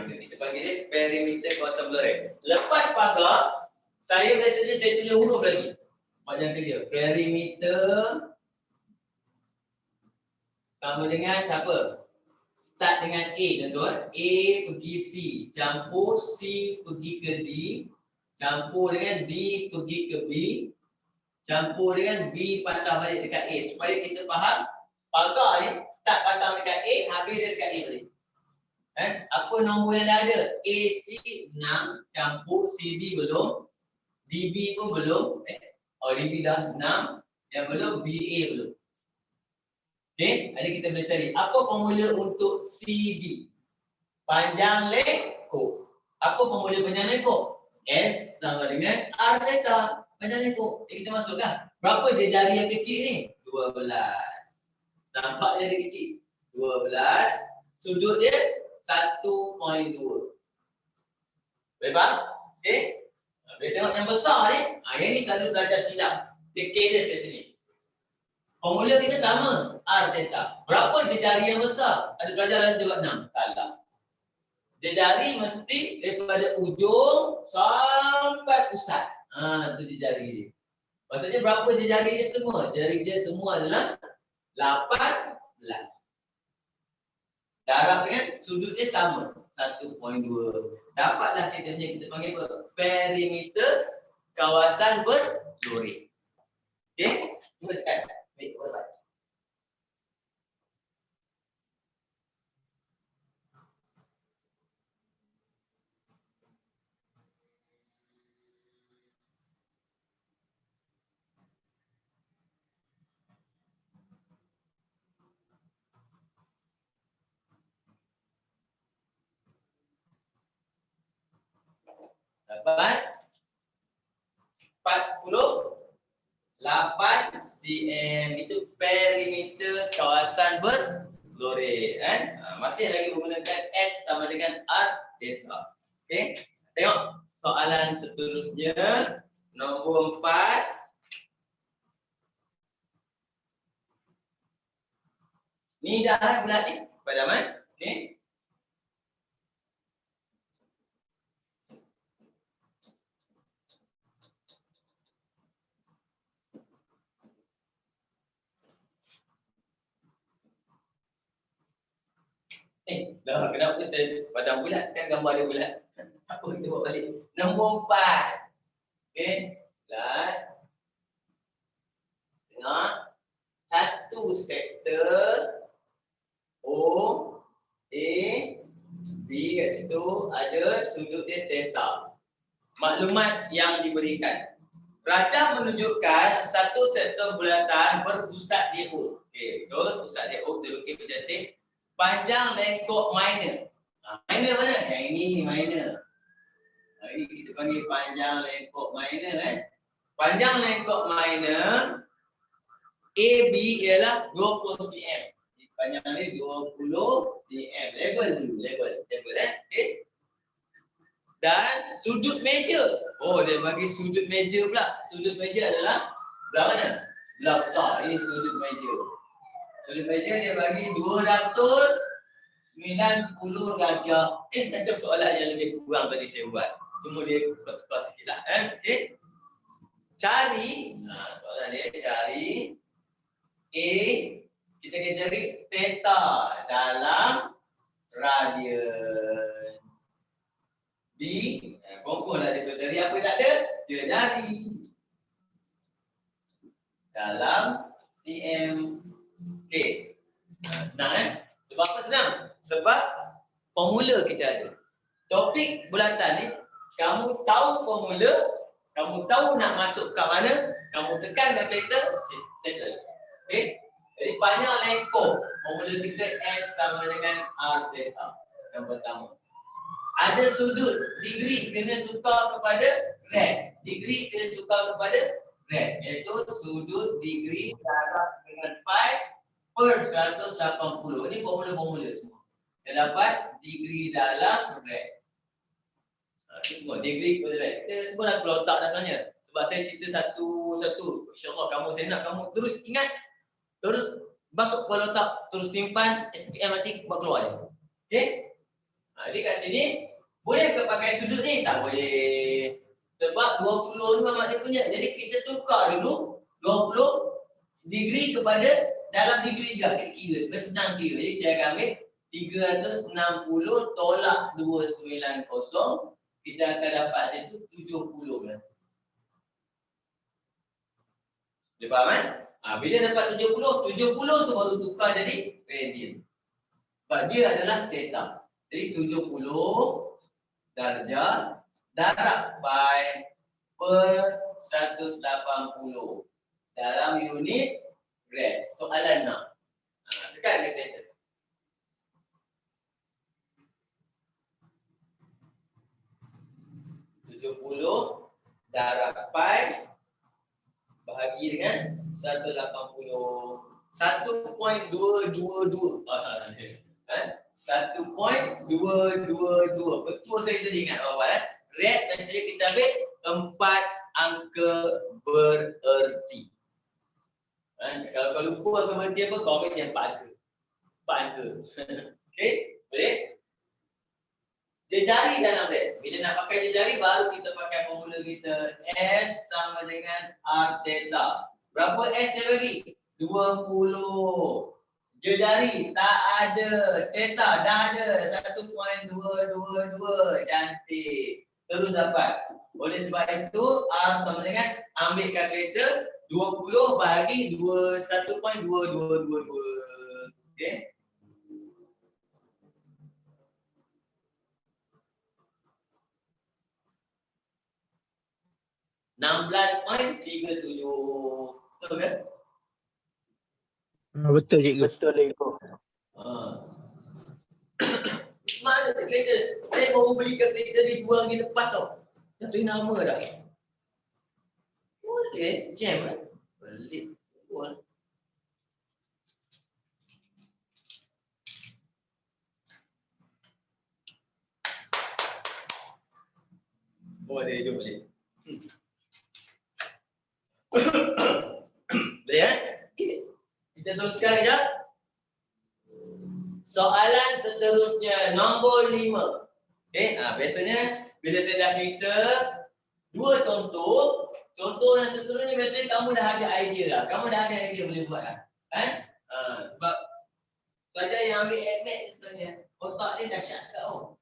Itu kita panggil dia perimeter kawasan lorek. Lepas pagar, saya biasanya saya tulis huruf lagi. Macam kerja. Perimeter sama dengan siapa? Start dengan A contoh. A pergi C, campur C pergi ke D, campur dengan D pergi ke B, campur dengan B patah balik dekat A. Supaya kita faham, pagar ni start pasang dekat A, habis dia dekat A balik. Apa nombor yang dah ada? AC 6 campur CD belum, DB pun belum. DB dah 6. Yang belum BA belum. Okey, jadi kita boleh cari apa formula untuk CD? Panjang lekuk. Apa formula panjang lekuk? S sama dengan R theta. Panjang lekuk. Jadi kita masukkan. Berapa je jari yang kecil ni? 12. Nampak jari kecil? 12. Sudut dia 1.2. Boleh faham? Okey. Boleh tengok yang besar ni. Yang ni selalu belajar silap. Dia careless kat sini. Formula kita sama. R theta. Berapa je jari yang besar? Ada pelajaran jawab 6. Salah. Jari mesti daripada ujung sampai pusat. Itu jari dia. Maksudnya berapa jari dia semua? Jari dia semua adalah 18. Darab dengan sudut dia sama. 1.2. Dapatlah kita panggil apa? Perimeter kawasan berlori. Okey? Cuba cakap. Baik, boleh. Dapat 48 cm itu perimeter kawasan berlori. Masih lagi menggunakan S sama dengan R theta. Okey, tengok soalan seterusnya nombor 4. Ni dah bulat ni pada Ahmad. Okey. Dah kenapa saya padang bulat? Kan gambar dia bulat. Apa kita buat balik? Nombor 4. Okey. Bulat. Tengok. Satu sektor O, A, B kat situ ada sudut dia theta. Maklumat yang diberikan. Rajah menunjukkan satu sektor bulatan berpusat di O. Okey, betul. Pusat di O kita lukis bercantik. Panjang lengkok minor. Minor mana? Yang ini minor. Ini kita panggil panjang lengkok minor kan. Panjang lengkok minor AB ialah 20 cm. Panjang ni 20 cm. Level dulu, level okey. Dan sudut meja. Dia bagi sudut meja pula. Sudut meja adalah belah mana? Belah besar. Ini sudut meja. Sudut meja dia bagi 290 darjah. Macam soalan yang lebih kurang tadi saya buat. Cuma dia tukar sikit lah. Okey. Cari, soalan dia cari A, kita akan cari theta dalam radian. B, confirm lah dia suruh cari apa tak ada? Dia cari dalam cm. Okey. Senang kan? Sebab apa senang? Sebab formula kita ada. Topik bulatan ni, kamu tahu formula, kamu tahu nak masuk kat mana, kamu tekan kalkulator, settle. Okey? Jadi panjang lengkok, formula kita S sama dengan R theta. Yang pertama. Ada sudut, degree kena tukar kepada rad. Degree kena tukar kepada rad. Iaitu sudut degree darab dengan pi per 180. Ini formula-formula semua. Kita dapat degree dalam rad. Tengok degree kepada rad. Kita semua dah keluar otak dah sebenarnya. Sebab saya cerita satu-satu. InsyaAllah saya nak kamu terus ingat. Terus masuk kepala otak. Terus simpan SPM nanti buat keluar je. Okey? Jadi kat sini, boleh ke pakai sudut ni? Tak boleh. Sebab 20 ni memang dia punya. Jadi kita tukar dulu 20 degree kepada dalam degree juga. Kita kira. Supaya senang kira. Jadi saya akan ambil 360 tolak 290. Kita akan dapat situ 70 lah. Boleh faham kan? Bila dapat 70 tu baru tukar jadi radian. Sebab dia adalah theta. Jadi 70 darjah darab pi per 180 dalam unit gram. Soalan nak. Tekan kalkulator. 70 darab pi bahagi dengan 180. 1.222. 1.222. Betul saya tadi ingat awal. Red biasanya kita ambil 4 angka bererti. Kalau lupa angka bererti apa, kau ambil yang 4 angka. 4 angka. Okey, boleh? Jejari dalam red. Bila nak pakai jejari baru kita pakai formula kita. S sama dengan R theta. Berapa S dia bagi? 20. Jejari tak ada. Theta dah ada. 1.222. Cantik. Terus dapat. Oleh sebab itu R sama dengan ambil kalkulator 20 bahagi 1.2222. Okey. 16.37. Betul ke? Betul cikgu. Betul cikgu. Mana kalkulator? Saya baru beli kalkulator ni 2 hari lepas tau. Dah tulis nama dah. Boleh jam lah. Pelik. Boleh, jom boleh. Boleh Okay. Kita teruskan sekejap. Soalan seterusnya nombor 5. Okey, biasanya bila saya dah cerita 2 contoh, contoh yang seterusnya biasanya kamu dah ada idea dah. Kamu dah ada idea boleh buat dah. Kan? Sebab pelajar yang ambil admit sebenarnya otak dia dahsyat kau.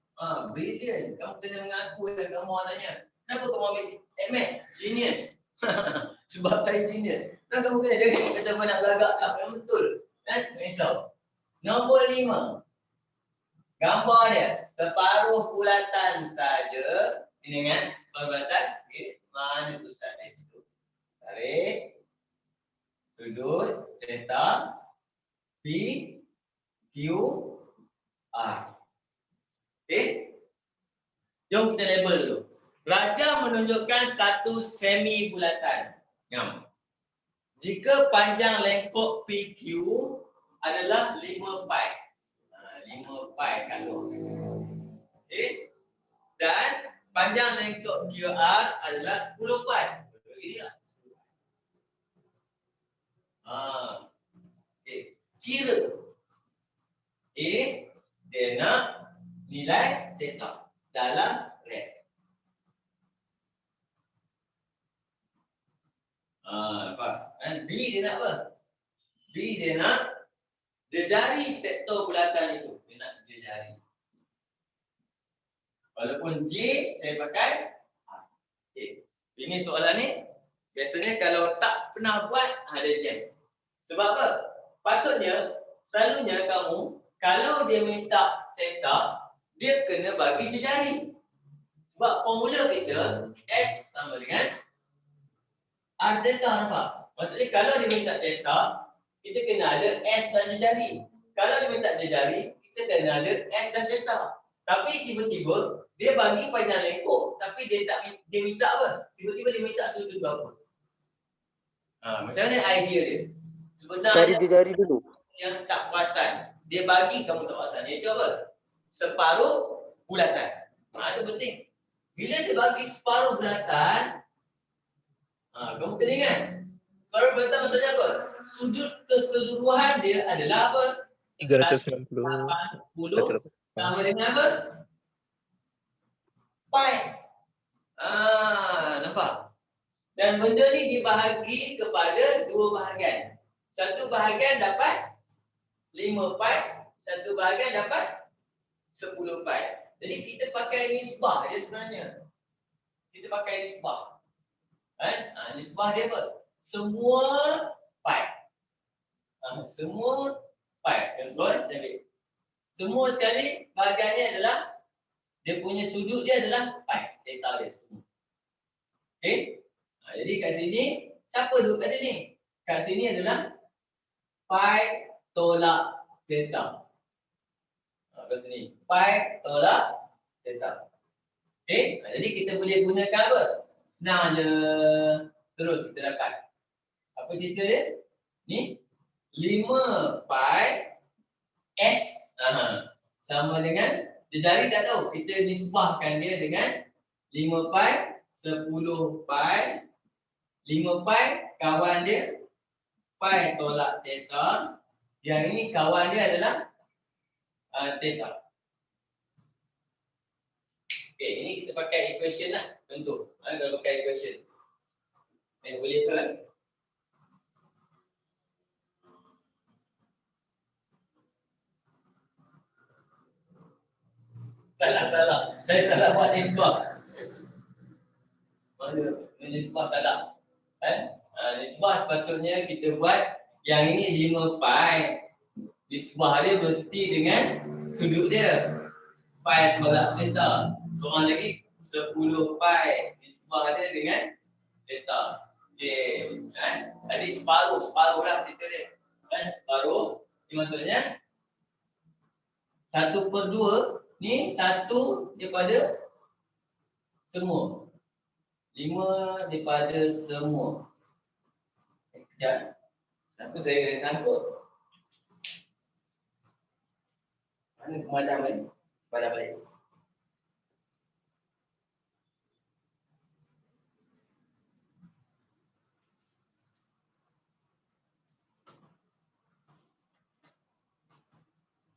Brilliant. Kamu kena mengaku yang kamu orang tanya. Kenapa kamu ambil admit? Genius. Sebab saya genius. Dan kamu kena jaga kata apa nak belagak tak yang betul. Kan? Risau. Nombor 5. Gambar dia separuh bulatan saja. Ini kan bulatan. Okay. Mana ustaz di situ? Tarik. Sudut theta P Q R. Okey. Jom kita label dulu. Raja menunjukkan satu semi bulatan. Ngam. Jika panjang lengkok PQ adalah 5 pi. 5 pi kalau. Okey. Dan panjang lengkok QR adalah 10 pi. Beginilah. Okey. Kira. Dia nak nilai theta dalam red. Nampak? B dia nak apa? B dia nak jejari sektor bulatan itu. Dia nak jejari. Walaupun J saya pakai okay. Ini soalan ni biasanya kalau tak pernah buat ada jam. Sebab apa? Patutnya selalunya kamu kalau dia minta theta dia kena bagi jejari. Sebab formula kita S sama dengan R theta, nampak? Maksudnya kalau dia minta theta, kita kena ada S dan jejari. Kalau dia minta jejari, kita kena ada S dan theta. Tapi tiba-tiba dia bagi panjang lengkok, tapi dia minta apa? Tiba-tiba dia minta sudut berapa? Macam mana idea dia? Sebenarnya Cari jejari dulu. Yang tak perasan, dia bagi kamu tak perasan. Iaitu apa? Separuh bulatan. Itu penting. Bila dia bagi separuh bulatan, kamu kena ingat. Separuh bulatan maksudnya apa? Sudut keseluruhan dia adalah apa? 390. 80 sama dengan apa? Pi. Nampak? Dan benda ni dibahagi kepada 2 bahagian. Satu bahagian dapat 5 pi, satu bahagian dapat 10 pi. Jadi kita pakai nisbah je sebenarnya. Kita pakai nisbah. Nisbah dia apa? Semua pi. Semua pi. Contoh saya ambil. Semua sekali bahagiannya adalah dia punya sudut dia adalah pi. Theta dia semua. Okey. Jadi kat sini, siapa duduk kat sini? Kat sini adalah pi tolak theta. Kat sini, pi tolak theta. Okey. Jadi kita boleh gunakan apa? Senang je. Terus kita dapat. Apa cerita dia? Ni 5 pi S sama dengan dia jari tak tahu. Kita nisbahkan dia dengan 5 pi, 10 pi, 5 pi kawan dia pi tolak theta. Yang ini kawan dia adalah theta. Okey, ini kita pakai equation lah. Tentu. Kalau pakai equation. Boleh ke? Salah. Saya salah buat nisbah. Mana? Nisbah salah. Nisbah sepatutnya kita buat yang ini 5 pi. Nisbah dia mesti dengan sudut dia. Pi tolak theta. Seorang lagi 10 pi. Nisbah dia dengan theta. Okey. Jadi separuh lah cerita dia. Separuh. Ini maksudnya 1/2 ni 1 daripada semua. 5 daripada semua. Kejap. Kenapa saya kena sangkut? Mana pemadam ni? Padam balik.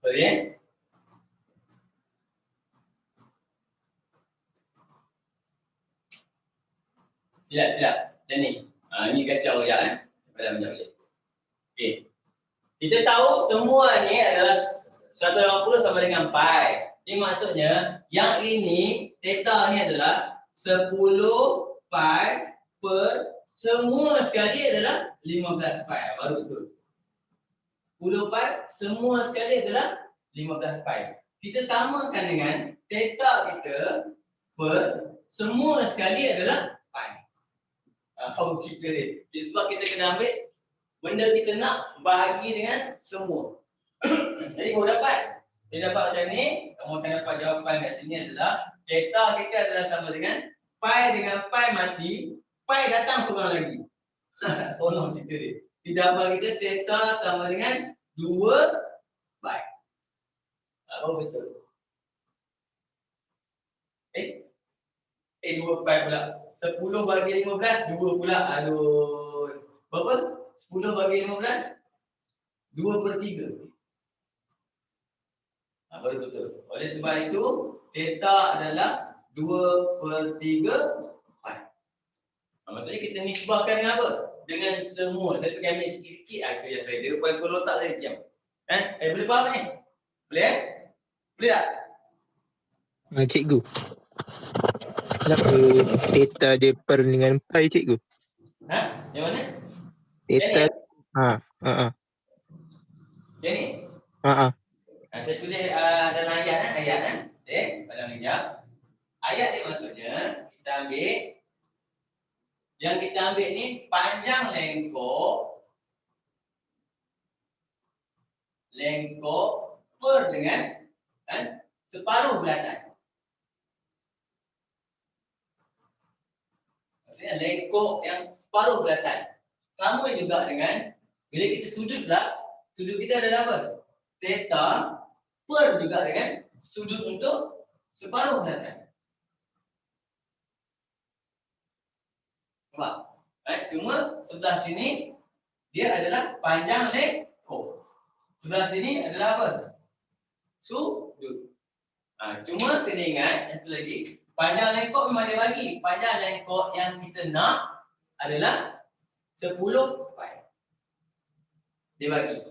Boleh? Siap. Macam ni. Ni kacau je. Padam balik. Okey. Kita tahu semua ni adalah 180 sama dengan pi. Ini maksudnya yang ini theta ni adalah 10 pi per semua sekali adalah 15 pi. Baru betul. 10 pi semua sekali adalah 15 pi. Kita samakan dengan theta kita per semua sekali adalah pi. Tahu cerita dia. Sebab kita kena ambil benda kita nak bahagi dengan semua. Jadi baru dapat. Dia dapat macam ni, kamu akan dapat jawapan kat sini adalah theta kita adalah sama dengan pi dengan pi mati, pi datang seorang lagi. Tolong cerita dia. Jawapan kita theta sama dengan 2 pi. Baru betul. 2 pi pula. 10 bagi 15, 2 pula. Aduh. Berapa? 10 bagi 15, 2/3. Baru betul. Oleh sebab itu, theta adalah 2/3 pi. Maksudnya kita nisbahkan dengan apa? Dengan semua. Saya pergi ambil sikit-sikit. Itu yang saya. Dia rupanya pun otak saya jam. Boleh faham ni? Boleh? Boleh tak? Cikgu. Kenapa theta dia per dengan pi, cikgu? Yang mana? Theta. Yang ni? Saya tulis dalam ayat. Pada hijab. Ayat ni maksudnya kita ambil yang kita ambil ni panjang lengkok per dengan separuh bulatan. Maksudnya lengkok yang separuh bulatan. Sama juga dengan bila kita sudutlah, sudut kita adalah apa? Theta per juga dengan sudut untuk separuh bulatan. Nampak? Cuma sebelah sini dia adalah panjang lengkok. Sebelah sini adalah apa? Sudut. Cuma kena ingat satu lagi, panjang lengkok memang dia bagi. Panjang lengkok yang kita nak adalah 10 pi. Dia bagi.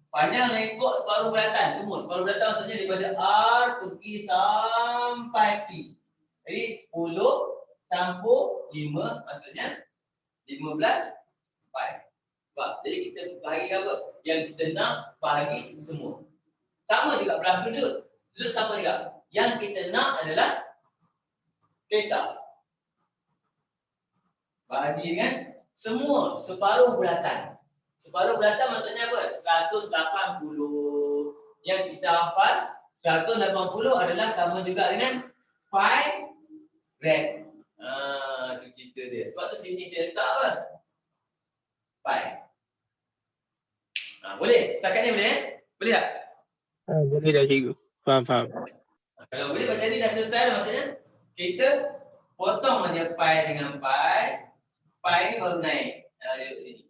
Panjang lengkok separuh bulatan semua. Separuh bulatan maksudnya daripada R pergi sampai P. Jadi 10 campur 5 maksudnya 15 pi. Jadi kita bahagi apa? Yang kita nak bahagi semua. Sama juga belah sudut. Sudut sama juga. Yang kita nak adalah theta. bahagi dengan semua separuh bulatan. Separuh bulatan maksudnya apa? 180. Yang kita hafal 180 adalah sama juga dengan pi rad. Itu cerita dia. Sebab tu sini saya letak apa? Pi. Boleh? Setakat ni boleh? Boleh tak? Boleh dah cikgu. Faham. Kalau boleh macam ni dah selesai maksudnya kita potong aja pi dengan pi. Pi ni baru naik. Dia duduk sini.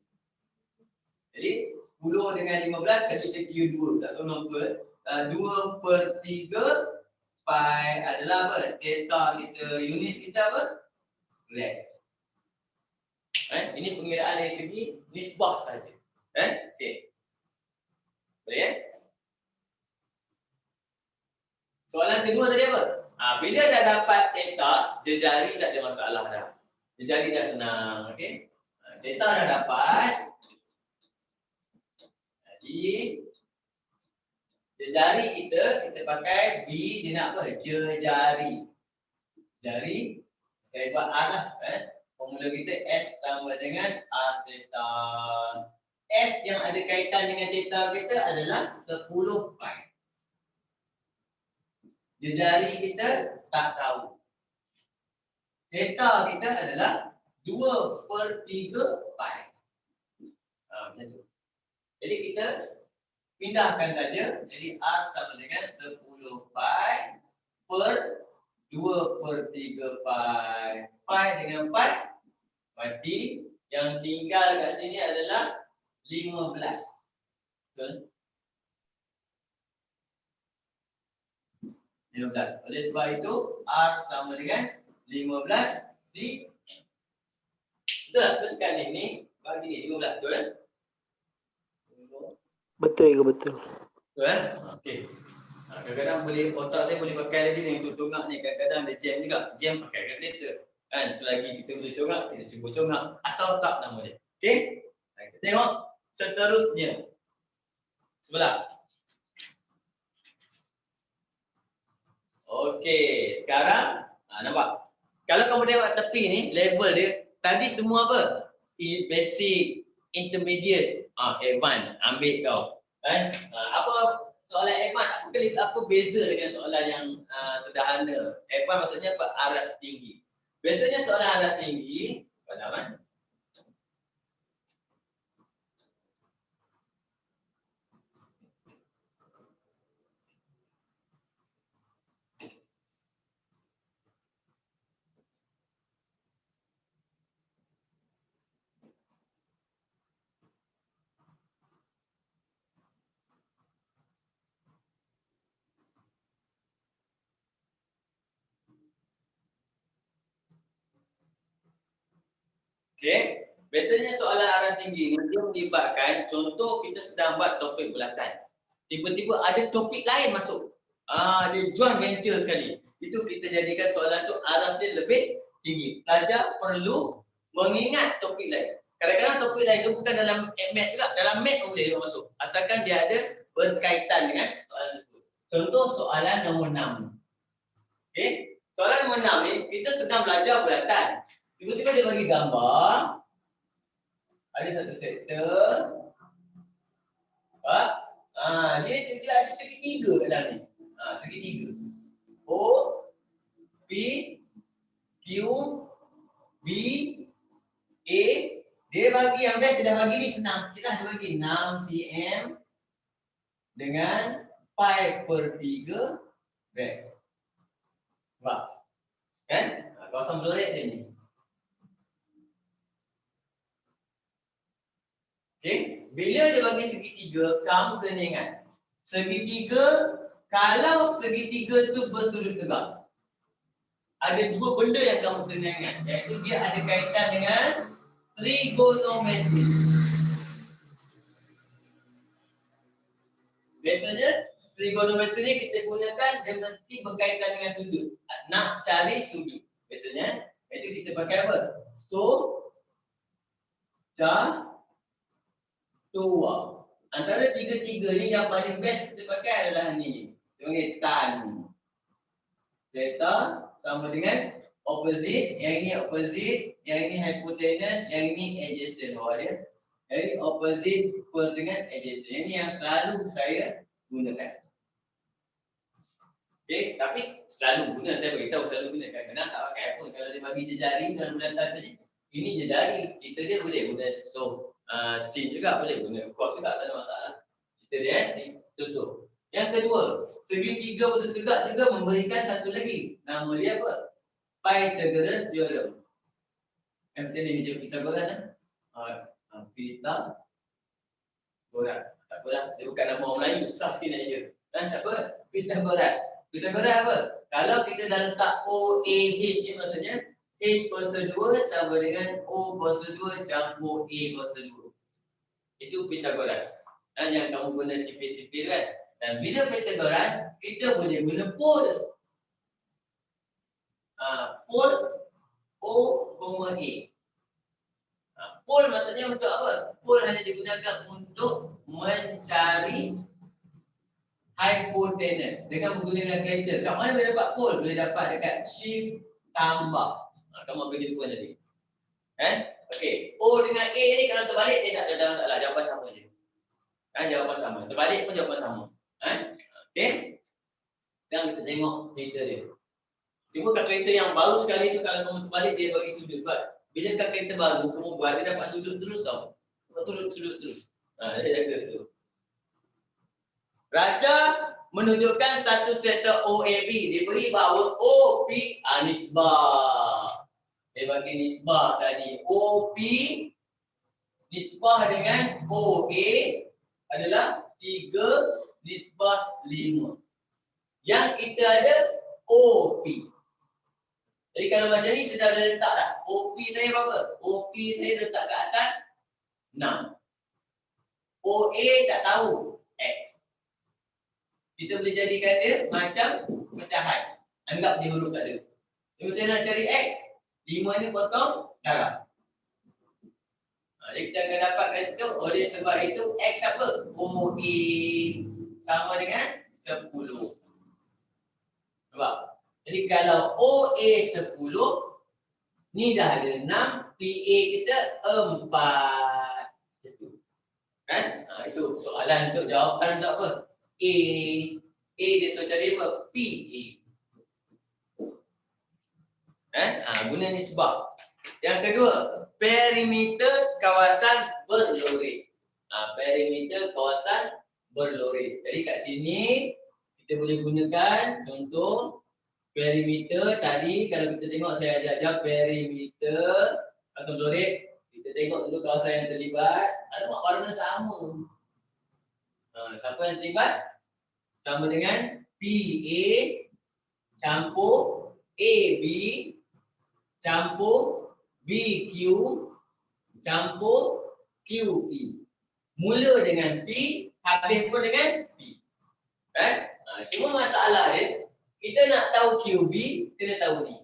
Jadi 10 dengan 15 kali segi 2. Tak tahu nombor. 2/3 pi adalah apa? Theta kita. Unit kita apa? Rad. Ini pengiraan dari segi nisbah saja. Okey. Boleh Soalan kedua tadi apa? Bila dah dapat theta, jejari tak ada masalah dah. Jejari dah senang. Okey. Theta dah dapat. Jadi jejari kita pakai B, dia nak apa? Jejari. Jari, saya buat R lah. Formula kita S sama dengan R theta. S yang ada kaitan dengan theta kita adalah 10 pi. Jejari kita tak tahu. Theta kita adalah 2/3 pi. Macam tu. Jadi kita pindahkan saja. Jadi R sama dengan 10 pi per 2/3 pi. Pi dengan pi, berarti yang tinggal kat sini adalah 15. Betul? 15. Oleh sebab itu, R sama dengan 15 cm. Betul tak? Betul kan ini? Bagi ni 15. Betul kan? Betul ke betul? Betul. Okey. Kadang-kadang boleh otak saya boleh pakai lagi ni untuk congak ni. Kadang-kadang dia jam juga. Jam pakai kalkulator. Kan? Selagi kita boleh congak, kita cuba congak. Asal otak nama dia. Okey? Kita tengok seterusnya. Sebelah. Okey. Sekarang, nampak? Kalau kamu tengok tepi ni, level dia. Tadi semua apa? Basic, intermediate, advanced. Ambil kau. Kan? Apa soalan advance? Apa beza dengan soalan yang sederhana? Advance maksudnya apa? Aras tinggi. Biasanya soalan aras tinggi, kan? Okey. Biasanya soalan aras tinggi ni dia melibatkan contoh kita sedang buat topik bulatan. Tiba-tiba ada topik lain masuk. Dia joint venture sekali. Itu kita jadikan soalan tu aras dia lebih tinggi. Pelajar perlu mengingat topik lain. Kadang-kadang topik lain tu bukan dalam mat juga. Dalam mat pun boleh masuk. Asalkan dia ada berkaitan dengan soalan tersebut. Contoh soalan nombor 6. Okey. Soalan nombor 6 ni kita sedang belajar bulatan. Tiba-tiba dia bagi gambar. Ada satu sektor. Dia tiba-tiba ada segitiga kat dalam ni. Segitiga. O, P, Q, B, A. Dia bagi yang best, dia dah bagi ni senang sikit lah. Dia bagi 6 cm dengan pi per 3 rad. Nampak? Kan? Kawasan floret dia ni. Okay. Bila dia bagi segitiga, kamu kena ingat. Segitiga, kalau segitiga tu bersudut tegak, ada dua benda yang kamu kena ingat. Iaitu dia ada kaitan dengan trigonometri. Biasanya, trigonometri ni kita gunakan, dia mesti berkaitan dengan sudut. Nak cari sudut. Biasanya, itu kita pakai apa? Tua. Antara tiga-tiga ni yang paling best kita pakai adalah ni. Dia panggil tan. Theta sama dengan opposite. Yang ini opposite, yang ini hypotenuse, yang ini adjacent bawah dia. Yang ini opposite per dengan adjacent. Yang ini yang selalu saya gunakan. Okey, tapi selalu guna, saya beritahu selalu guna. Kadang-kadang tak pakai pun. Kalau dia bagi jejari dalam bulatan tadi, ini jejari. Kita dia boleh guna stove, steam juga boleh guna. Course juga tak ada masalah. Kita dia tutup. Yang kedua, segitiga bersetegak juga memberikan satu lagi. Nama dia apa? Pythagoras theorem. Yang kita ni hijau Pythagoras kan? Pythagoras. Tak apalah, dia bukan nama orang Melayu, susah sikit nak hijau. Dan siapa? Pythagoras. Pythagoras apa? Kalau kita dah letak OAH ni maksudnya H kuasa 2 sama dengan O kuasa 2 campur A kuasa 2. Itu Pythagoras. Dan yang kamu guna sipil-sipil kan? Dan bila Pythagoras, kita boleh guna pol. Pol O, A. Pol maksudnya untuk apa? Pol hanya digunakan untuk mencari hypotenuse dengan menggunakan kereta. Kat mana boleh dapat pol? Boleh dapat dekat shift tambah. Kamu akan jumpa nanti. Okey. O dengan A ni kalau terbalik dia tak ada masalah. Jawapan sama je. Jawapan sama. Terbalik pun jawapan sama. Okey. Sekarang kita tengok kereta dia. Cuma kat kereta yang baru sekali tu kalau kamu terbalik dia bagi sudut kan. Bila kat kereta baru kamu buat dia dapat sudut terus tau. Sudut terus. Dia jaga tu. Raja menunjukkan satu sektor OAB. Dia beri bahawa OP nisbah. Dia bagi nisbah tadi. OP nisbah dengan OA adalah 3 nisbah 5. Yang kita ada OP. Jadi kalau macam ni sudah ada letak dah. OP saya berapa? OP saya letak ke atas 6. OA tak tahu X. Kita boleh jadikan dia macam pecahan. Anggap dia huruf tak ada. Macam nak cari X? 5 ni potong darab. Jadi kita akan dapat kat situ. Oleh sebab itu X apa? OA sama dengan 10. Nampak? Jadi kalau OA 10, ni dah ada 6, PA kita 4. Kan? Itu soalan untuk jawapan untuk apa? A dia suruh cari apa? PA. Guna nisbah. Yang kedua, perimeter kawasan berlori. Perimeter kawasan berlori. Jadi kat sini kita boleh gunakan contoh perimeter tadi. Kalau kita tengok saya ajar perimeter atau berlori, kita tengok untuk kawasan yang terlibat. Alamak, warna sama. Siapa yang terlibat? Sama dengan PA campur AB campur BQ campur QE. Mula dengan P, habis pun dengan P. Cuma masalah dia, kita nak tahu QB, kena tahu ni.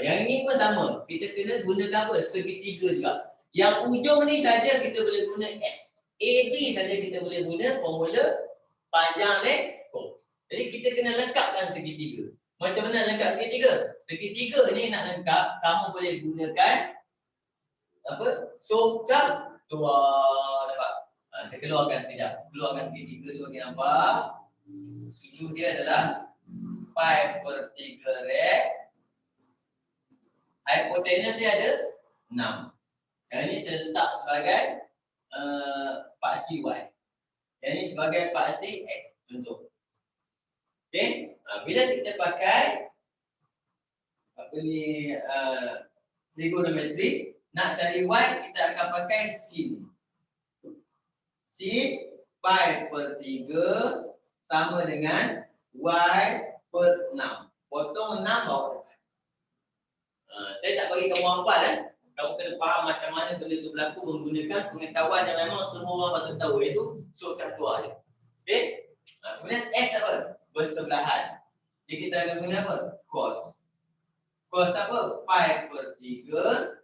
Yang ni pun sama. Kita kena gunakan apa? Segitiga juga. Yang ujung ni saja kita boleh guna S. AB saja kita boleh guna formula panjang lekong. Jadi kita kena lengkapkan segitiga. Macam mana lengkap segitiga? Segitiga ni nak lengkap, kamu boleh gunakan apa? Socak tua. Nampak? Saya keluarkan sekejap. Keluarkan segitiga tu bagi nampak. Sudut dia adalah 5/3 rek. Hypotenuse dia ada 6. Yang ini saya letak sebagai paksi Y. Yang ini sebagai paksi X. Contoh. Okey. Bila kita pakai apa ni trigonometri, nak cari Y kita akan pakai sin. Sin 5/3 sama dengan Y/6. Potong 6 bawah. Saya tak bagi kamu hafal Kamu kena faham macam mana benda itu berlaku menggunakan pengetahuan yang memang semua orang patut tahu, iaitu sok catur dia. Okey? Kemudian X apa? Bersebelahan. Jadi kita akan guna apa? Cos. Cos apa? 5/3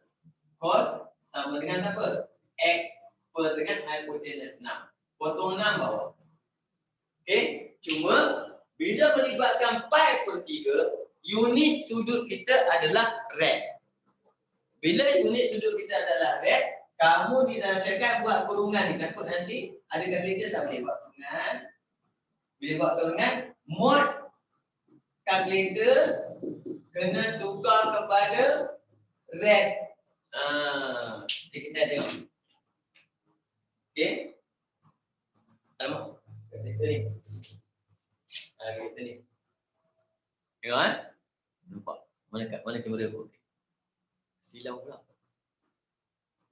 cos sama dengan apa? X per dengan hypotenuse 6. Potong 6 bawah. Okey? Cuma bila melibatkan 5/3, unit sudut kita adalah rad. Bila unit sudut kita adalah red, kamu disarankan buat kurungan ni. Takut nanti ada kalkulator tak boleh buat kurungan. Bila buat kurungan, mod kalkulator kena tukar kepada red. Jadi kita tengok. Okey. Alamak. Kalkulator ni. Kalkulator ni. Tengok nampak. Mana kamera aku? Silau pula.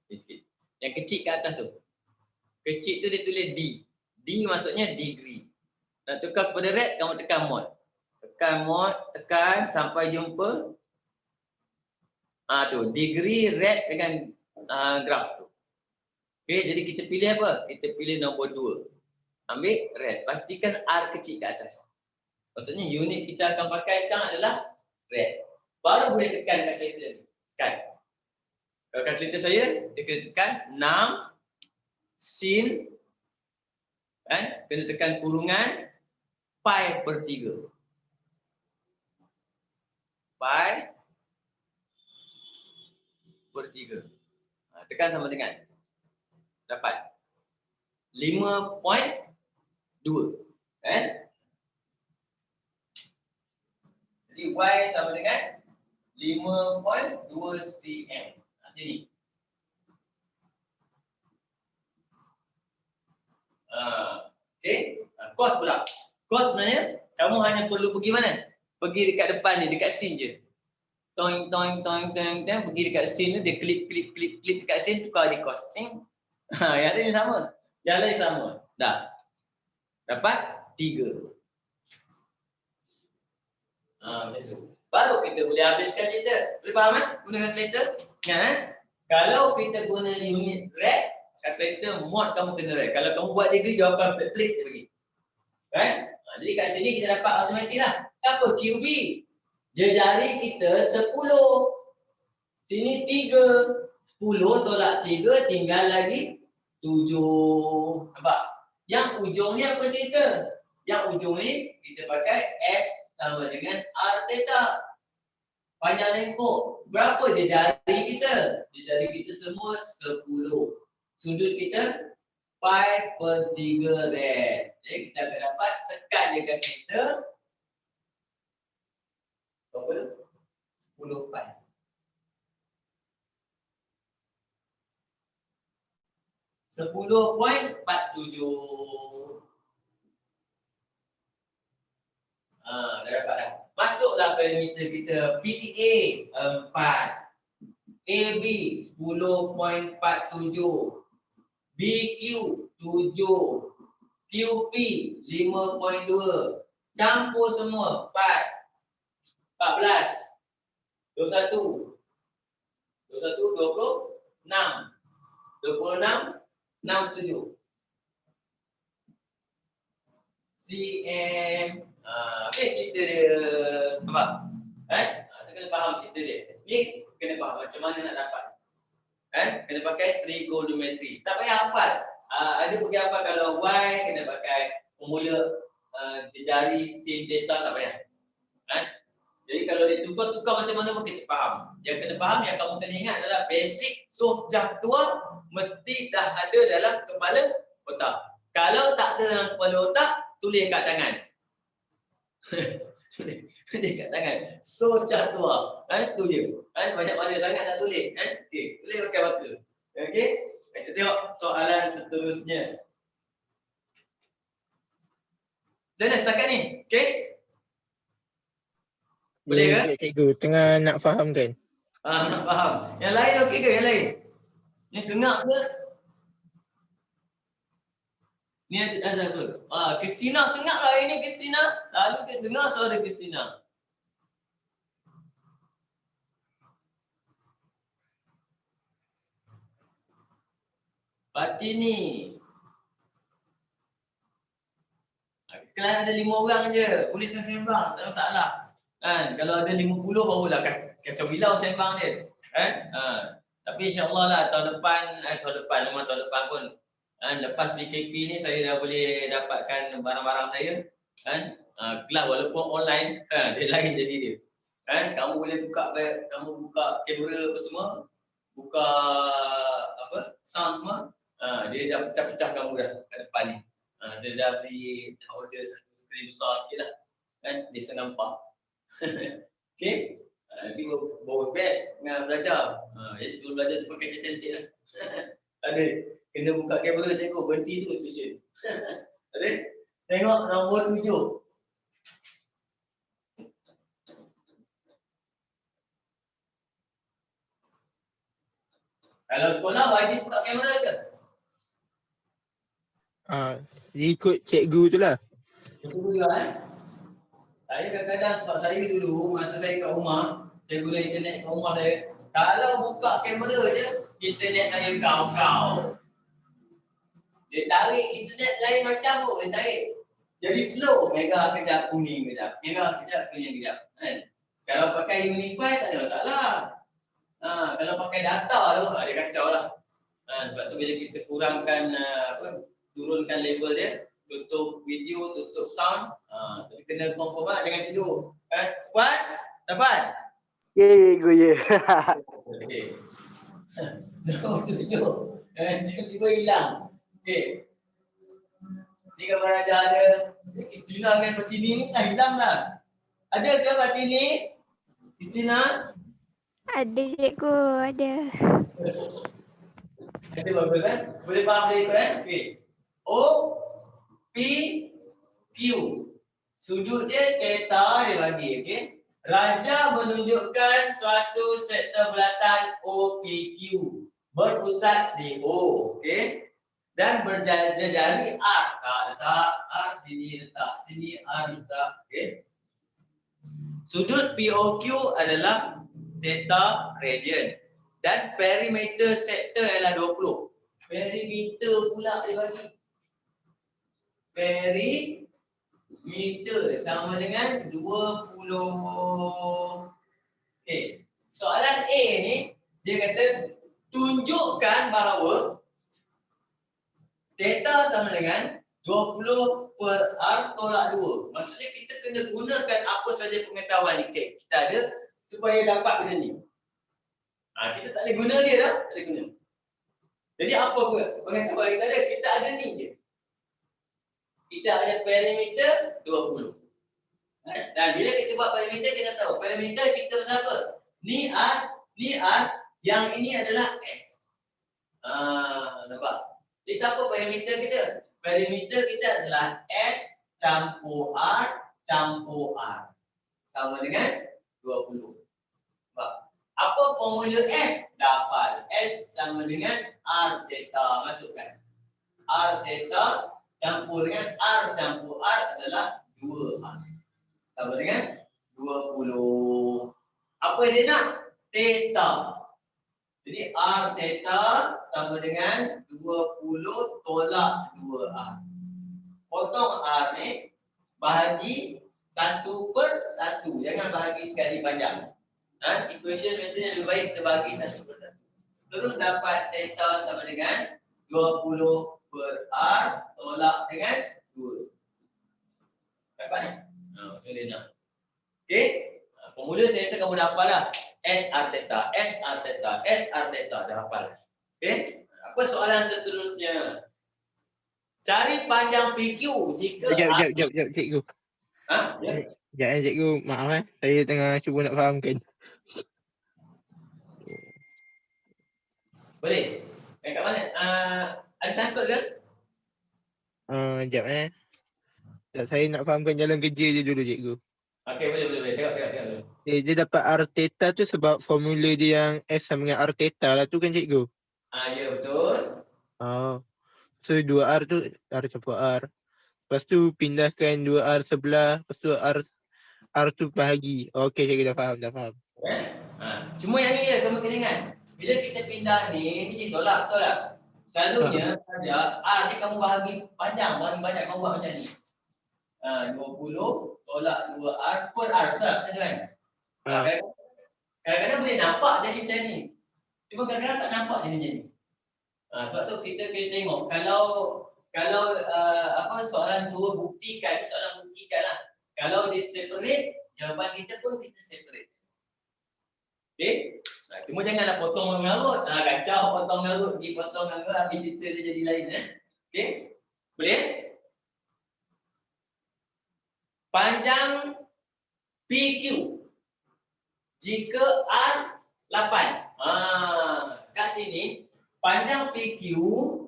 Sikit. Yang kecil kat atas tu. Kecil tu dia tulis D. D maksudnya degree. Nak tukar kepada red, kamu tekan mod. Tekan mod, tekan sampai jumpa. Tu, degree red dengan graf tu. Okay, jadi kita pilih apa? Kita pilih nombor 2. Ambil red. Pastikan R kecil kat atas. Maksudnya unit kita akan pakai sekarang adalah red. Baru boleh tekan kalkulator. Tekan. Kalau kalkulator saya, dia kena tekan 6 sin kan? Kena tekan kurungan pi per 3. Pi per 3. Tekan sama dengan dapat 5.2 kan? Jadi Y sama dengan 5.2 cm. Sini. Okey. Kos pula. Kos sebenarnya kamu hanya perlu pergi mana? Pergi dekat depan ni, dekat scene je. Toing toing toing toing toing, pergi dekat scene tu, dia klik dekat scene, tukar di kos. Yang lain sama. Yang lain sama. Dah. Dapat 3. Macam tu. Baru kita boleh habiskan cerita. Boleh faham gunakan kalkulator? Ingat kalau kita guna unit red, kalkulator mod kamu kena red. Kalau kamu buat degree, jawapan pelik dia bagi. Kan? Jadi kat sini kita dapat automatik lah. Siapa? QB. Jejari kita 10. Sini 3. 10 tolak 3 tinggal lagi 7. Nampak? Yang ujung ni apa cerita? Yang ujung ni kita pakai S sama dengan R theta. Panjang lengkuk. Berapa jejari kita? Jejari kita semua 10. Sudut kita pi per 3 red. Jadi kita akan dapat tekan je kat kita. Berapa tu? 10 pi. $10.47. Dah dapat dah. Masuklah parameter kita. PTA 4. AB 10.47. BQ 7. QP 5.2. Campur semua 14. 21. 26. 67. cm. Apa cerita dia? Nampak? Kita kena faham cerita dia. Ni kena faham macam mana nak dapat. Kena pakai trigonometry. Tak payah hafal. Ada pergi hafal kalau Y kena pakai formula jejari sin theta, tak payah. Jadi kalau ditukar-tukar macam mana pun kita faham. Yang kena faham, yang kamu kena ingat adalah basic sohjah tua mesti dah ada dalam kepala otak. Kalau tak ada dalam kepala otak, tulis kat tangan. Tulis kat tangan. Sohjah tua. Tu je. Banyak-banyak sangat nak tulis. Okey, tulis pakai marker. Okey. Kita tengok soalan seterusnya. Macam mana setakat ni? Okey? Boleh ke? Cikgu, tengah nak faham kan? Nak faham. Yang lain okey ke? Yang lain? Ni sengak ke? Ni ada apa? Kristina sengak lah hari ni, Kristina. Selalu kita dengar suara Kristina. Parti ni. Kelas ada 5 orang je. Boleh sembang, tak ada masalah. Kalau ada 50 barulah kacau bilau sembang dia. Tapi insya-Allah lah tahun depan pun lepas PKP ni saya dah boleh dapatkan barang-barang saya. Kelas walaupun online, dia lain jadi dia. Kamu boleh buka kamera apa semua, buka apa sound semua, dia dah pecah-pecah kamu dah kat depan ni. Saya dah beli order satu skrin besar sikit lah. Kan, dia tak nampak. Okay. Nanti baru best dengan belajar. Jadi sebelum belajar tu pakai cantik lah. Ada. Kena buka kamera cikgu, berhenti tu tuition. Ada. Tengok nombor 7. Kalau sekolah wajib buka kamera ke? Ikut cikgu tu lah. Betul juga Saya kadang-kadang sebab saya dulu masa saya kat rumah, saya guna internet kat rumah saya. Kalau buka kamera je, internet saya kau-kau. Dia tarik internet lain macam tu, dia tarik. Jadi slow, mega kejap, kuning kejap. Mega kejap, kuning kejap. Kan? Kalau pakai Unify tak ada masalah. Kalau pakai data tu, dia kacau lah. Sebab tu bila kita kurangkan, turunkan level dia, tutup video, tutup sound, tapi kena confirm lah, jangan tidur. Puan? Dapat? Cikgu, ya. Okey. Nombor 7. Tiba-tiba hilang. Okey. Ni gambar Raja ada. Istina dengan Fatini ni tak hilang lah. Ada ke Fatini? Istina? Ada cikgu, ada. Itu bagus Boleh faham boleh ikut Okey. O P Q. Sudut dia theta dia bagi, okey. Raja menunjukkan suatu sektor bulatan OPQ berpusat di O, okey. Dan berjejari R. Letak R sini, letak sini, R letak, okey. Sudut POQ adalah theta radian dan perimeter sektor adalah 20. Perimeter pula dia bagi. Perimeter sama dengan 20. Okey. Soalan A ni dia kata tunjukkan bahawa theta sama dengan 20 per R tolak 2. Maksudnya kita kena gunakan apa saja pengetahuan ni. Okay, kita ada supaya dapat benda ni. Kita tak boleh guna dia dah. Tak boleh guna. Jadi apa pengetahuan kita ada? Kita ada ni je. Kita ada perimeter 20. Dan bila kita buat perimeter, kita tahu. Perimeter cerita pasal apa? Ni R, yang ini adalah S. Nampak? Jadi siapa perimeter kita? Perimeter kita adalah S campur R campur R. Sama dengan 20. Nampak? Apa formula S? Dapat S sama dengan R theta. Masukkan. R theta campur dengan R campur R adalah 2R. Sama dengan 20. Apa dia nak? Theta. Jadi R theta sama dengan 20 tolak 2R. Potong R ni bahagi 1 per 1. Jangan bahagi sekali panjang. Equation method yang lebih baik kita bahagi 1 per 1. Terus dapat theta sama dengan 20 per R tolak dengan 2. Dapat ni? Macam dia nak. Okey? Formula saya rasa kamu dah hafal lah. S R theta, S R theta, S R theta. Dah hafal. Okey? Apa soalan seterusnya? Cari panjang PQ jika... Sekejap, cikgu. Ya? Sekejap cikgu, maaf saya tengah cuba nak fahamkan. Boleh? Kat mana? Ada sangkut ke? Sekejap saya nak fahamkan jalan kerja je dulu cikgu. Okey, boleh. Tengok. Dia dapat R theta tu sebab formula dia yang S sama dengan R theta lah tu kan cikgu? Ya betul. So 2R tu R campur R. Lepas tu pindahkan 2R sebelah. Lepas tu R tu bahagi. Okey cikgu dah faham. Cuma yang ni je kamu kena ingat. Bila kita pindah ni tolak, betul tak? Selalunya saja R ni kamu bahagi panjang, bahagi banyak, kamu buat macam ni. 20 tolak 2R per R, betul tak? Macam tu kan? Kadang-kadang boleh nampak jadi macam ni. Cuma kadang-kadang tak nampak jadi macam ni. Sebab tu kita kena tengok. Kalau soalan tu buktikan lah. Kalau dia separate, jawapan kita pun kita separate. Okay? Cuma janganlah potong mengarut. Kacau potong mengarut. Pergi potong mengarut, habis cerita dia jadi lain. Okey? Boleh? Panjang PQ jika R 8. Kat sini, panjang PQ,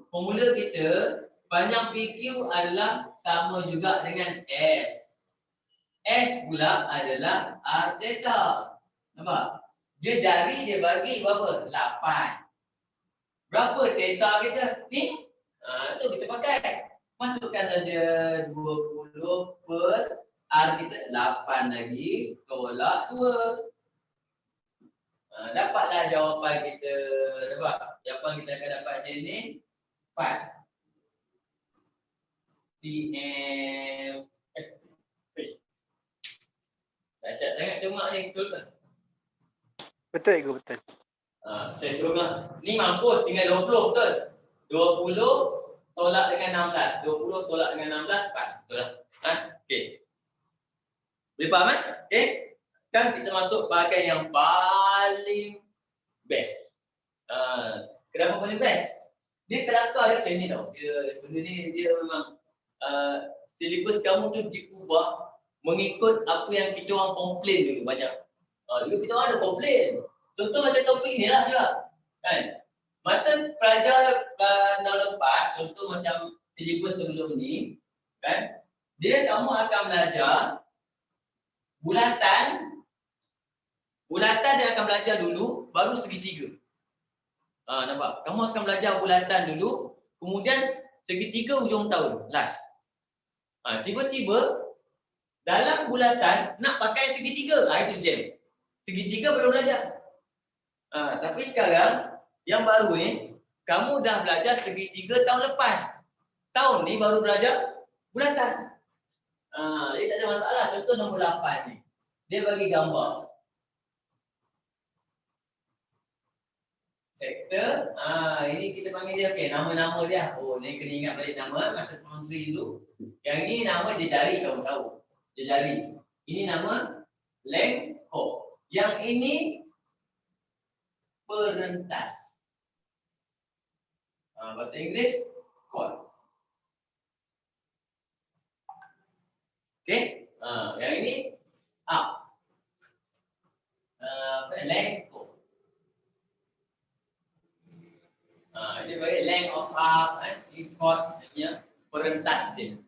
formula kita, panjang PQ adalah sama juga dengan S. S pula adalah R theta. Nampak? Dia jari dia bagi berapa? 8. Berapa theta kita? Ni? Tu kita pakai. Masukkan saja 20 per R kita 8 lagi tolak 2. Dapatlah jawapan kita. Nampak? Jawapan kita akan dapat sini 4. CM. Dahsyat sangat cemak ni, betul ke? Betul ke betul? Saya suruh ni mampus tinggal 20, betul? 20 tolak dengan 16. 20 tolak dengan 16, 4. Betul lah. Okey. Boleh faham kan? Okey. Sekarang kita masuk bahagian yang paling best. Kenapa paling best? Dia kelakar dia macam ni tau. Benda ni dia memang silibus kamu tu diubah mengikut apa yang kita orang komplain dulu banyak. Dulu kita orang ada komplain. Contoh macam topik ni lah juga. Kan? Masa pelajar tahun lepas, contoh macam silibus sebelum ni, kan? Kamu akan belajar bulatan dia akan belajar dulu, baru segitiga. Nampak? Kamu akan belajar bulatan dulu, kemudian segitiga ujung tahun, last. Tiba-tiba dalam bulatan nak pakai segitiga, itu jam. Segitiga belum belajar. Tapi sekarang yang baru ni, kamu dah belajar segitiga tahun lepas. Tahun ni baru belajar bulatan. Dia tak ada masalah. Contoh nombor 8 ni. Dia bagi gambar. Sektor, ini kita panggil dia, okey, nama-nama dia. Ni kena ingat balik nama masa menteri dulu. Yang ni nama jejari, kamu tahu. Jejari. Ini nama lengkop. Yang ini perentas. Bahasa Inggeris, chord. Okey? Yang ini up. Lengkop. Dia bagi length of up, chord sebenarnya perentas dia.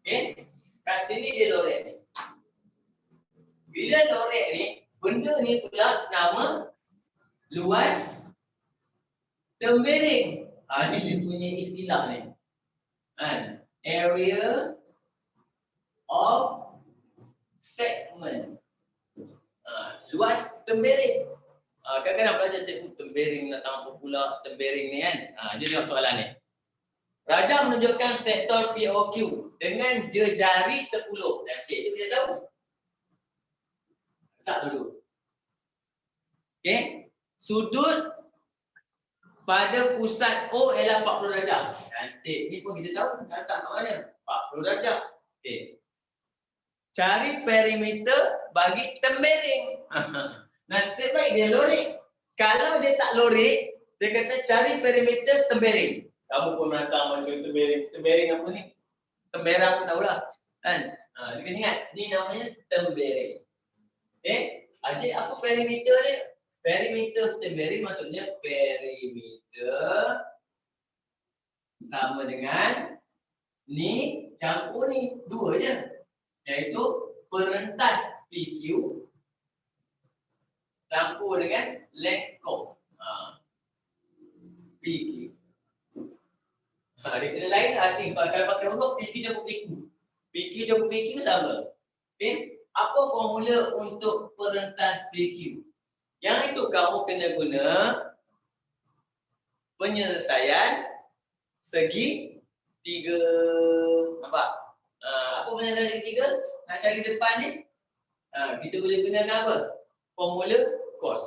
Okey? Kat sini dia lorek ni. Bila lorek ni, benda ni pula nama luas tembering. Ni dia punya istilah ni. Area of segment. Luas tembering. Kadang-kadang pelajar cikgu tembering nak tahu apa pula tembering ni kan. Dia jawab soalan ni. Raja menunjukkan sektor POQ dengan jejari 10. Okey, itu kita tahu. Tak dulu. Okey. Sudut pada pusat O ialah 40 darjah. Cantik. Ni pun kita tahu datang kat mana? 40 darjah. Okey. Cari perimeter bagi tembering. Nasib baik dia lorek. Kalau dia tak lorek, dia kata cari perimeter tembering. Kamu pun datang macam tembering. Tembering apa ni? Temberang tahulah. Kan? Dia kena ingat. Ni namanya tembering. Adik apa perimeter dia? Perimeter tembering maksudnya perimeter sama dengan ni campur ni. Dua je. Iaitu perentas PQ campur dengan lengkop PQ. Dia kena lain asing. Kalau pakai huruf PQ campur PQ. PQ campur PQ sama. Okey. Apa formula untuk perentas PQ? Yang itu kamu kena guna penyelesaian segi tiga. Nampak? Apa penyelesaian segi tiga? Nak cari depan ni? Kita boleh gunakan apa? Formula cos.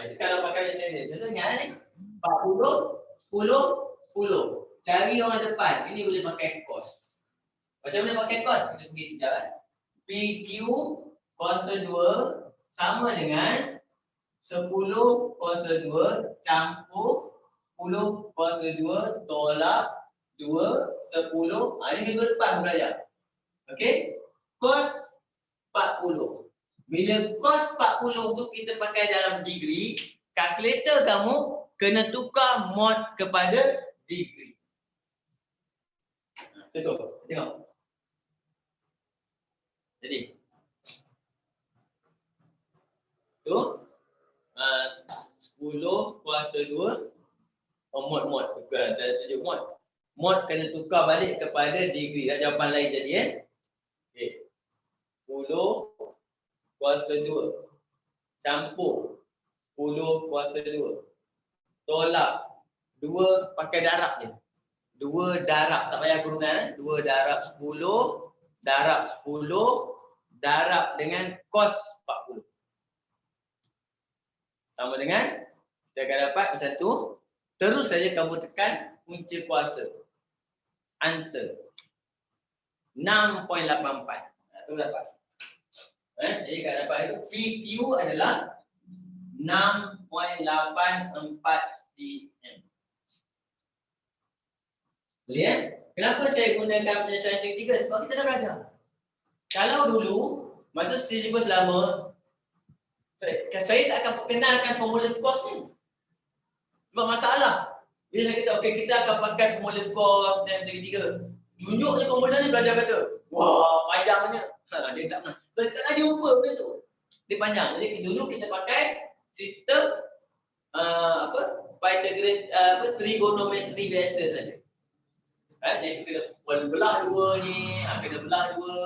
Itu kalau pakai penyelesaian. Contohnya ni 40, 10, 10. Cari orang depan. Ini boleh pakai cos. Macam mana pakai cos? Kita pergi sekejap. PQ kuasa 2 sama dengan 10 kuasa 2 campur 10 kuasa 2 tolak 2, 10. Ini minggu depan belajar. Okey? Cos 40. Bila cos 40 tu kita pakai dalam degree, kalkulator kamu kena tukar mod kepada degree. Betul. Tengok. Jadi tu 10 kuasa 2 mod bukan saya tunjuk mod kena tukar balik kepada degree. Jawapan lain jadi okey. 10 kuasa 2 campur 10 kuasa 2 tolak 2 pakai darab je. 2 darab tak payah kurungan 2 darab 10 darab 10 darab dengan cos 40. Sama dengan kita akan dapat macam tu. Terus saja kamu tekan punca kuasa. Answer 6.84. Tu dapat. Jadi kat dapat itu PQ adalah 6.84 cm. Boleh Kenapa saya gunakan penyelesaian segitiga? Sebab kita dah belajar. Kalau dulu masa silibus lama saya tak akan perkenalkan formula cos ni. Sebab masalah. Bila saya kata okey kita akan pakai formula cos dan segitiga. Tunjuk je formula ni belajar kata. Wah, panjangnya. Dia tak pernah. Saya tak nak jumpa benda tu. Dia panjang. Jadi dulu kita pakai sistem Pythagoras trigonometri biasa saja. Jadi kita kena belah dua ni, kena belah dua.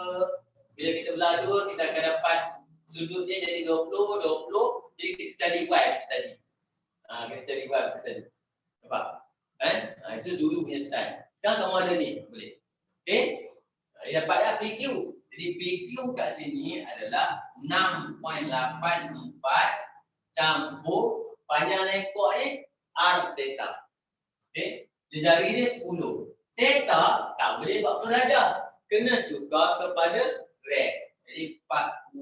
Bila kita belah dua kita akan dapat sudutnya jadi 20. Jadi kita cari y tadi. Kita cari y tadi. Nampak? Itu dulu punya style. Sekarang kamu ada ni, boleh. Okey? Dapat dah PQ. Jadi PQ kat sini adalah 6.84 campur panjang ekor ni R theta. Okey? Dia jari dia 10. Theta tak boleh buat derajat. Kena tukar kepada rad. Jadi 40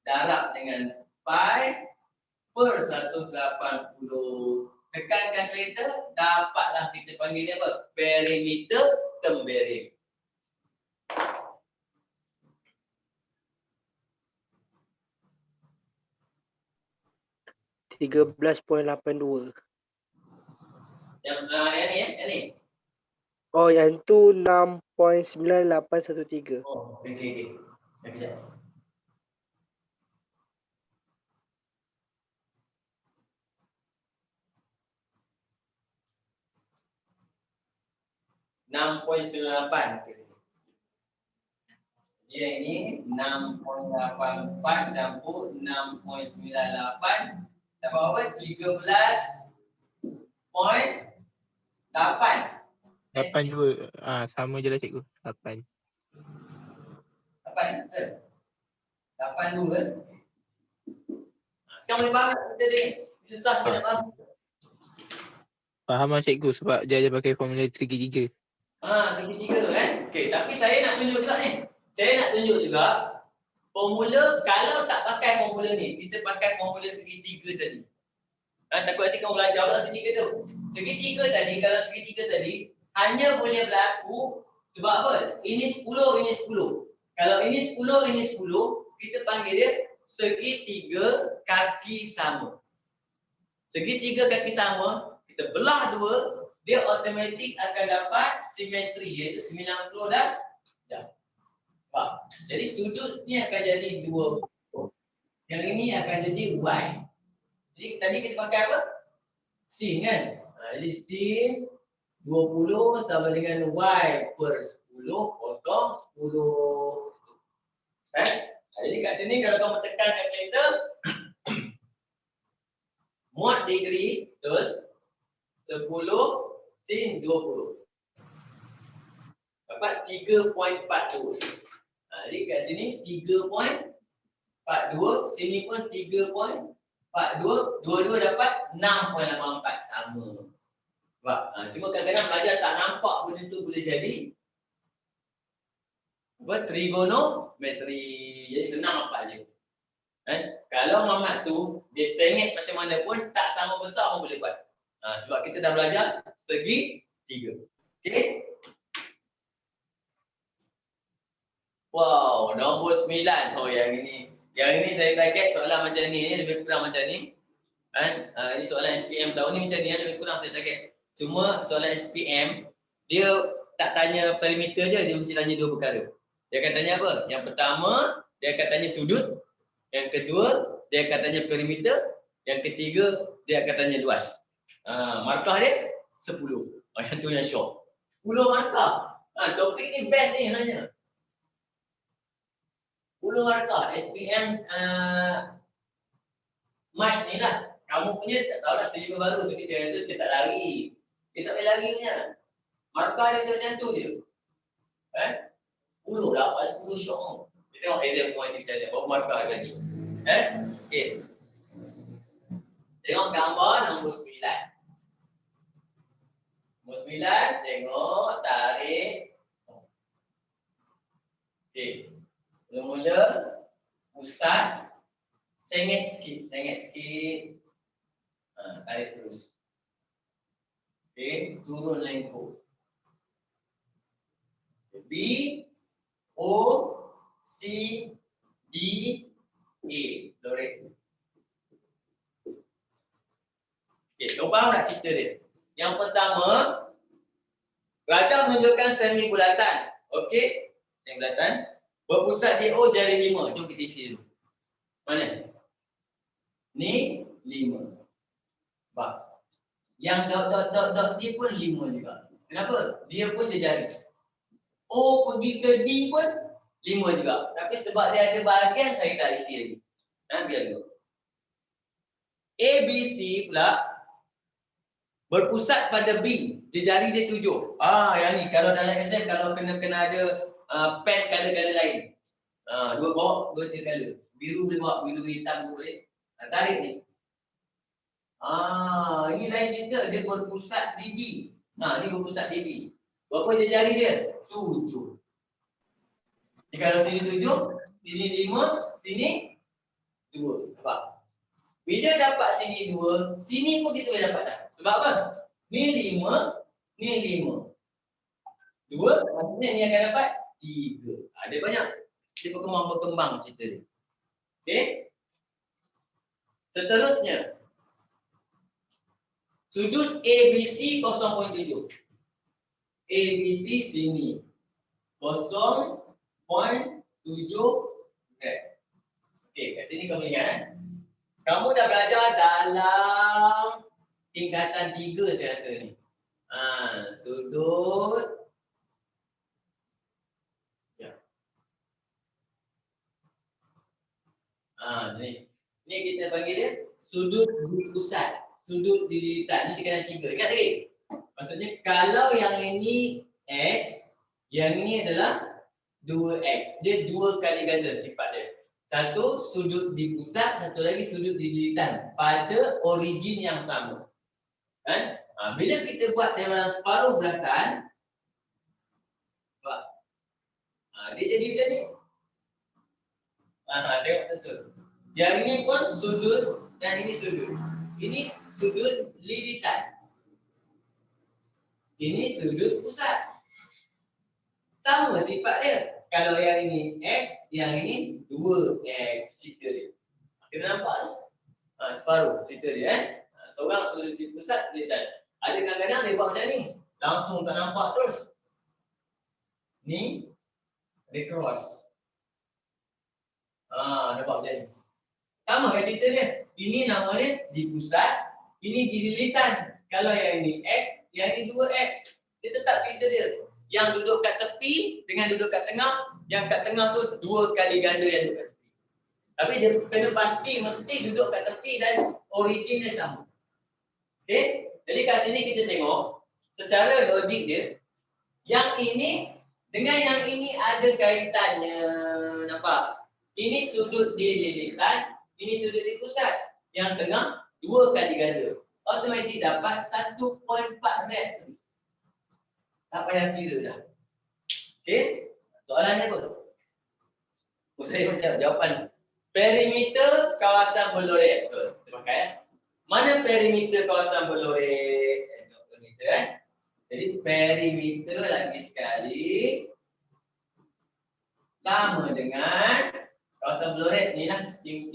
darab dengan pi per 180. Tekan kalkulator, dapatlah kita panggil dia apa? Perimeter tembeling. $13.82. Yang ni. Oh, yang tu 6.9813. Oh, okey. Okey. Dia ini 6.84 campur 6.98 dapat apa? 13.8. 82. Sama je lah cikgu. 8. 82. Sekarang boleh faham tak cerita dia ni? Susah sikit nak faham. Faham lah cikgu sebab dia ada pakai formula segitiga. Segitiga kan? Okey, tapi saya nak tunjuk juga ni. Saya nak tunjuk juga formula kalau tak pakai formula ni, kita pakai formula segitiga tadi. Takut nanti kamu belajar pula segitiga tu. Segitiga tadi hanya boleh berlaku sebab apa? Ini 10, ini 10. Kalau ini 10, ini 10, kita panggil dia segitiga kaki sama. Segitiga kaki sama, kita belah dua, dia automatik akan dapat simetri iaitu 90 dah. Jadi sudut ni akan jadi 20. Yang ini akan jadi y. Jadi tadi kita pakai apa? Sin kan? Jadi sin 20 sama dengan y per 10 potong 10. Jadi kat sini kalau kamu tekan kalkulator mod degree betul 10 sin 20 dapat 3.42. Jadi kat sini 3.42, sini pun 3.42, dua-dua dapat 6.84 sama. Cuma kadang-kadang pelajar tak nampak benda tu boleh jadi trigonometri. Jadi senang apa je. Kalau mamat tu dia sengit macam mana pun tak sama besar pun boleh buat. Sebab kita dah belajar segi 3. Okey. Wow, nombor 9. Oh yang ini. Yang ini saya target soalan macam ni lebih kurang macam ni. Ini soalan SPM tahun ni macam ni lebih kurang saya target. Cuma soalan SPM dia tak tanya perimeter je, dia mesti tanya 2 perkara. Dia akan tanya apa? Yang pertama, dia akan tanya sudut. Yang kedua, dia akan tanya perimeter. Yang ketiga, dia akan tanya luas. Markah dia 10. Yang tu yang syok. 10 markah. Topik ni best ni nanya. 10 markah. SPM March ni lah. Kamu punya tak tahu dah setiap baru. Jadi saya rasa dia tak lari. Dia tak boleh lari punya. Markah dia macam tu je. 10 dapat 10 syok. Kita tengok exam point macam mana. Berapa markah lagi. Okey. Tengok gambar nombor 9. Nombor 9, tengok, tarik. Okey. Mula-mula, pusat. Sengit sikit. Tarik terus. Okey, turun lengkup. B, O, C, D, A. Lorek. Okey, kau faham tak cerita dia? Yang pertama, Raja menunjukkan semi bulatan. Okey, semi bulatan. Berpusat di O jari 5. Jom kita isi dulu. Mana? Ni 5. Bak. Yang dot ni pun 5 juga. Kenapa? Dia pun jari. O pergi ke D pun 5 juga. Tapi sebab dia ada bahagian, saya tak isi lagi. Biar dulu. A, B, C pula berpusat pada B. Jari dia 7. Yang ni kalau dalam exam kalau kena ada pen color lain. 2 bawa 2 color. Biru boleh bawa, biru hitam tu boleh. Tarik ni. Ini lain cerita, dia berpusat di B. Ni berpusat di B. Berapa jari dia? 7. Jadi kalau sini 7, sini 5, sini 2. Nampak? Bila dapat sini 2, sini pun kita boleh dapat dah. Sebab apa? Ni 5, ni 5. 2, maksudnya ni akan dapat 3. Dia banyak. Dia berkembang cerita dia. Okey? Seterusnya. Sudut ABC 0.7. ABC sini. 0.7. Okey, kat sini kamu ingat Kamu dah belajar dalam tingkatan 3 saya rasa ni. Sudut. Ya. Ni kita panggil dia sudut di pusat. Sudut di lilitan. Ni tingkatan 3. Ingat lagi? Maksudnya kalau yang ini X, yang ini adalah 2X. Dia 2 kali ganda sifat dia. Satu sudut di pusat, satu lagi sudut di lilitan pada origin yang sama. Bila kita buat dalam separuh belakang, dia jadi macam ni. Tengok betul. Yang ini pun sudut dan ini sudut. Ini sudut lilitan. Ini sudut pusat. Sama sifat dia. Kalau yang ini X, yang ini 2X. Cerita dia. Kita nampak tu? Separuh cerita dia. Seorang sudut di pusat, lilitan. Ada kadang-kadang dia buat macam ni. Langsung tak nampak terus. Ni, dia cross. Nampak macam ni. Sama kan cerita dia. Ini nama dia di pusat, ini di lilitan. Kalau yang ini X, yang ini 2X. Dia tetap cerita dia. Yang duduk kat tepi dengan duduk kat tengah, yang kat tengah tu 2 kali ganda yang duduk kat tepi. Tapi dia kena pasti mesti duduk kat tepi dan origin dia sama. Okey? Jadi kat sini kita tengok secara logik dia, yang ini dengan yang ini ada kaitannya. Nampak? Ini sudut di lilitan, ini sudut di pusat. Yang tengah 2 kali ganda. Automatik dapat 1.4 rad. Tak payah kira dah. Okey? Soalannya apa? Saya jawab jawapan. Perimeter kawasan berlorek. Kita pakai. Mana perimeter kawasan berlorek? Perimeter. Jadi perimeter lagi sekali sama dengan kawasan berlorek ni lah. Ting.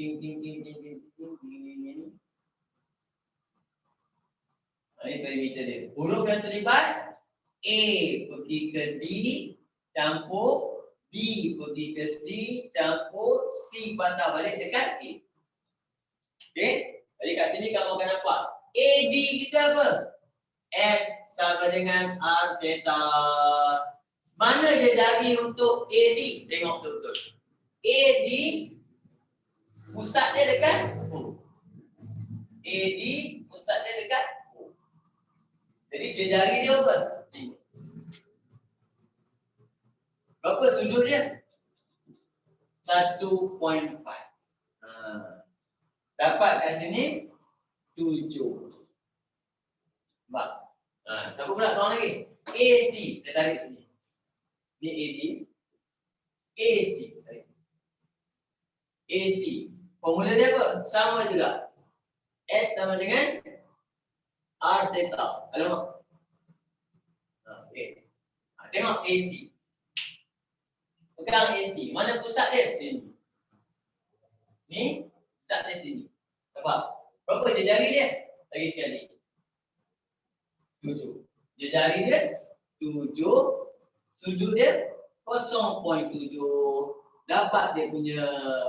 Ini perimeter dia. Huruf yang terlibat A pergi ke D campur D pergi ke C campur C patah balik dekat A. Okey. Jadi kat sini kamu akan nampak AD kita apa? S sama dengan R theta. Mana je jari untuk AD? Tengok betul-betul. AD pusat dia dekat O. AD pusat dia dekat O. Jadi jari dia apa? 5. Berapa sudut dia? 1.5. Dapat kat sini 7. Nampak? Siapa pula soalan lagi? AC, kita tarik sini. Ni AD. AC, tarik. AC. Formula dia apa? Sama juga. S sama dengan R theta. Alamak. Okey. Tengok AC. Pegang AC. Mana pusat dia? Sini. Ni pusat dia sini. Nampak? Berapa jari dia? Lagi sekali. 7. Jari dia 7. Sudut dia 0.7. Dapat dia punya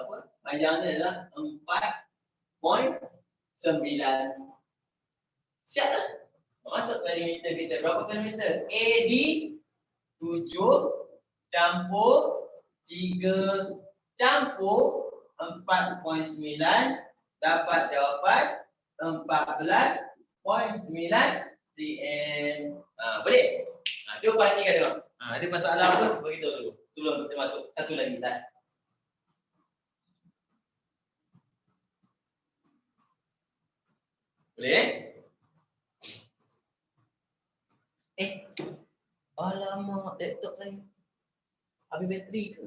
apa? Panjang dia adalah 4.9. Siap tak? Masuk perimeter kita. Berapa perimeter? AD 7 campur 3 campur 4.9 dapat jawapan 14.9 cm. Boleh? Cuba pastikan tengok. Ada masalah apa? Beritahu dulu. Sebelum kita masuk satu lagi tas. Boleh? Alamak, laptop tadi. Habis bateri ke?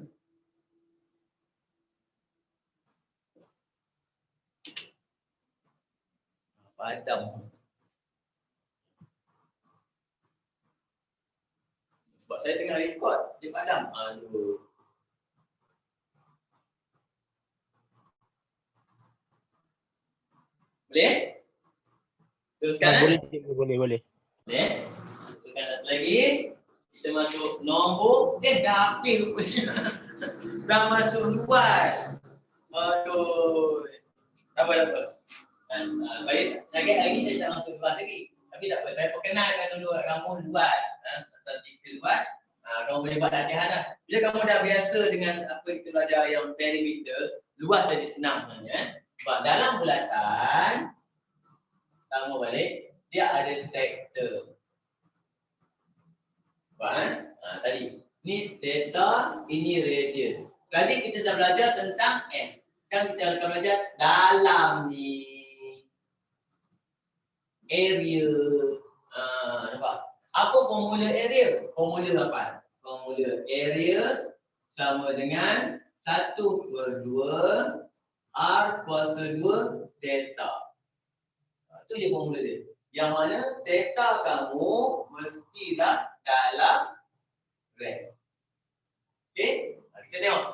Padam. Sebab saya tengah rekod, dia padam. Aduh. Boleh? Teruskan. Boleh. Boleh. Teruskan satu lagi. Kita masuk nombor. Dah habis rupanya. Dah masuk luas. Aduh. Tak apa. Saya lagi saya tak masuk luas lagi. Tapi tak apa. Saya perkenalkan dulu kamu luas. Pasal jika luas, kamu boleh buat latihan lah. Bila kamu dah biasa dengan apa kita belajar yang perimeter, luas jadi senang sebenarnya. Sebab dalam bulatan, sama balik, dia ada sektor. Faham? Tadi. Ni theta, ini radius. Tadi kita dah belajar tentang S. Sekarang kita akan belajar dalam ni. Area. Nampak? Apa formula area? Formula apa? Formula area sama dengan 1/2 R kuasa 2 theta. Itu je formula dia. Yang mana theta kamu mestilah dalam rad. Okey? Kita tengok.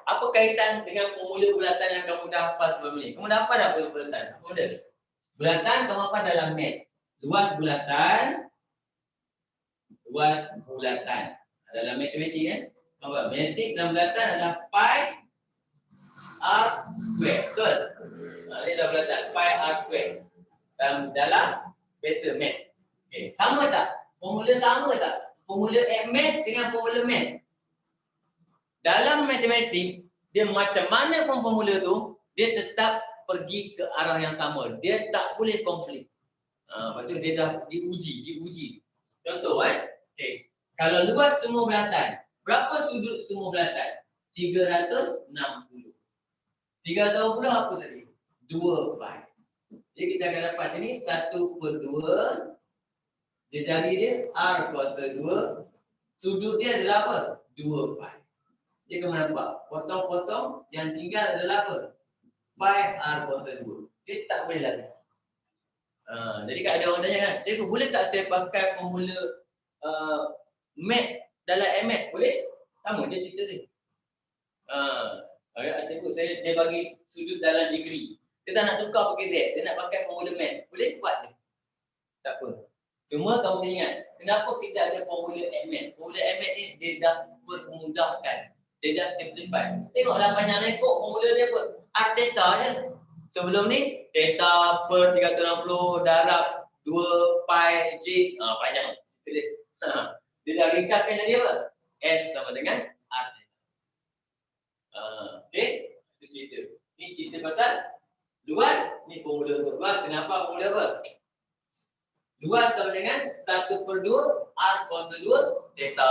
Apa kaitan dengan formula bulatan yang kamu dah hafal sebelum ni? Kamu dah hafal dah apa bulatan? Apa benda? Bulatan kamu hafal dalam mat. Luas bulatan. Dalam matematik kan? Matematik dalam bulatan adalah pi r square. Betul? Ini dah bulatan pi r square. Dalam biasa mat. Okay. Sama tak? Formula sama tak? Formula mat dengan formula mat. Dalam matematik, dia macam mana pun formula tu, dia tetap pergi ke arah yang sama. Dia tak boleh konflik. Lepas tu dia dah diuji. Contoh okay. Kalau luas semua bulatan, berapa sudut semua bulatan? 360. 360 apa tadi? 2 pi. Jadi kita akan dapat sini 1/2. Jari dia R kuasa 2. Sudut dia adalah apa? 2 pi. Dia kamu nampak, potong-potong yang tinggal adalah apa? Pi R kuasa 2. Dia tak boleh lagi. Jadi kalau ada orang tanya kan, cikgu boleh tak saya pakai formula mat dalam MAT? Boleh? Sama je cerita dia. Cikgu dia bagi sudut dalam degree. Dia tak nak tukar pakai Z, dia nak pakai formula mat. Boleh buat je. Tak apa. Cuma kamu kena ingat, kenapa kita ada formula MAT? Formula MAT ni dia dah permudahkan. Dia dah simplify. Tengoklah panjang lekuk formula dia apa? R theta je. Sebelum ni, theta per 360 darab 2 pi J. Panjang. Dia dah ringkaskan jadi apa? S sama dengan R theta. Okey? Itu cerita. Ini cerita pasal luas. Ni formula untuk luas. Kenapa formula apa? Luas sama dengan 1/2 R kuasa 2 theta.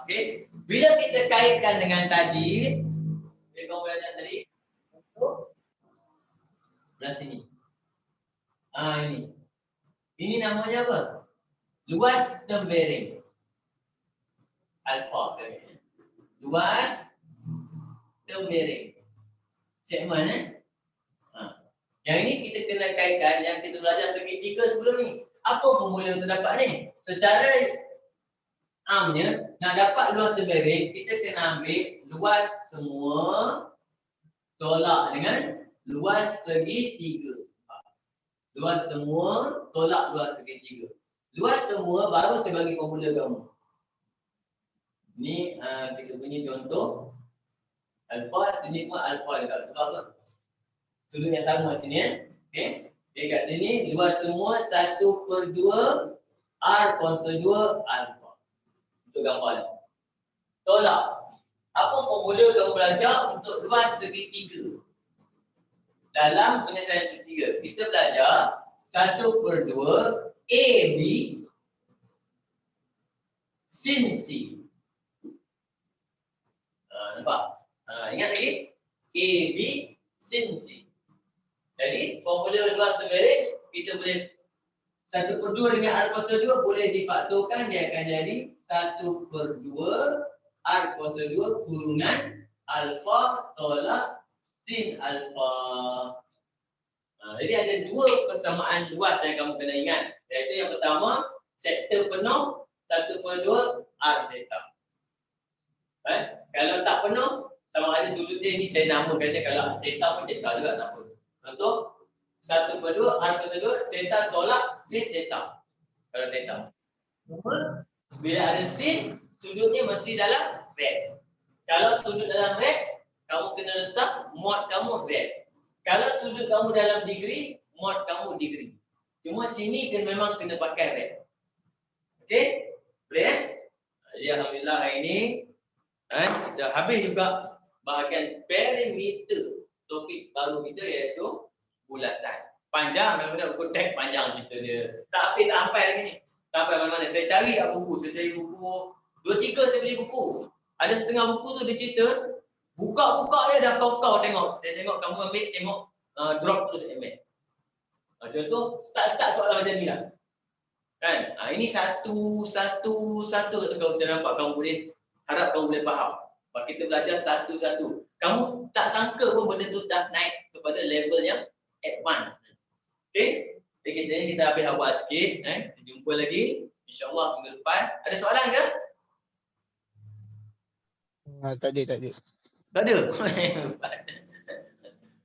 Okey? Bila kita kaitkan dengan tadi, kamu belajar tadi, belah sini. Ini. Ini namanya apa? Luas term bearing. Alpha. Luas term bearing. Segmen Yang ini kita kena kaitkan yang kita belajar segitiga sebelum ni. Apa formula untuk dapat ni? Secara amnya, nak dapat luas term bearing, kita kena ambil luas semua tolak dengan luas segitiga. Luas semua tolak luas segitiga. Luas semua baru saya bagi formula kamu. Ni kita punya contoh. Alpha, sini pun alpha dekat. Sebab apa? Sudut yang sama sini ya. Okey. Dekat sini luas semua 1/2 R kuasa 2 alpha. Untuk gambar. Tolak. Apa formula kamu belajar untuk luas segitiga? Dalam penyelesaian segitiga, kita belajar 1/2 AB sin C. Nampak? Ingat lagi? AB sin C. Jadi, formula luas term bearing, kita boleh 1/2 dengan R kuasa 2 boleh difaktorkan, dia akan jadi 1/2 R kuasa 2 kurungan alfa tolak sin alfa. Jadi ada dua persamaan luas yang kamu kena ingat. Iaitu yang pertama, sektor penuh 1/2 R theta. Kalau tak penuh, sama ada sudut dia ni saya namakan je, kalau theta pun theta juga tak apa. Contoh 1/2 R kuasa 2 theta tolak sin theta. Kalau theta. Bila ada sin, sudutnya mesti dalam red. Kalau sudut dalam red, kamu kena letak mod kamu red. Kalau sudut kamu dalam degree, mod kamu degree. Cuma sini memang kena pakai red. Okey? Boleh Jadi alhamdulillah hari ini kita habis juga bahagian perimeter. Topik baru kita iaitu bulatan. Panjang daripada buku teks panjang cerita dia. Tak sampai lagi ni. Sampai mana-mana. Saya cari buku. Saya cari buku. 2-3 saya beli buku. Ada setengah buku tu dia cerita. Buka-buka dia dah kau-kau tengok. Saya tengok kamu ambil, tengok drop tu saya ambil. Contoh, start soalan macam ni lah. Kan? Ini satu kalau saya nampak kamu boleh, harap kamu boleh faham. Kita belajar satu-satu. Kamu tak sangka pun benda tu dah naik kepada level yang advance. Okey? Jadi kita habis awal sikit. Kita jumpa lagi. InsyaAllah minggu depan. Ada soalan ke? Tak ada. Tak ada?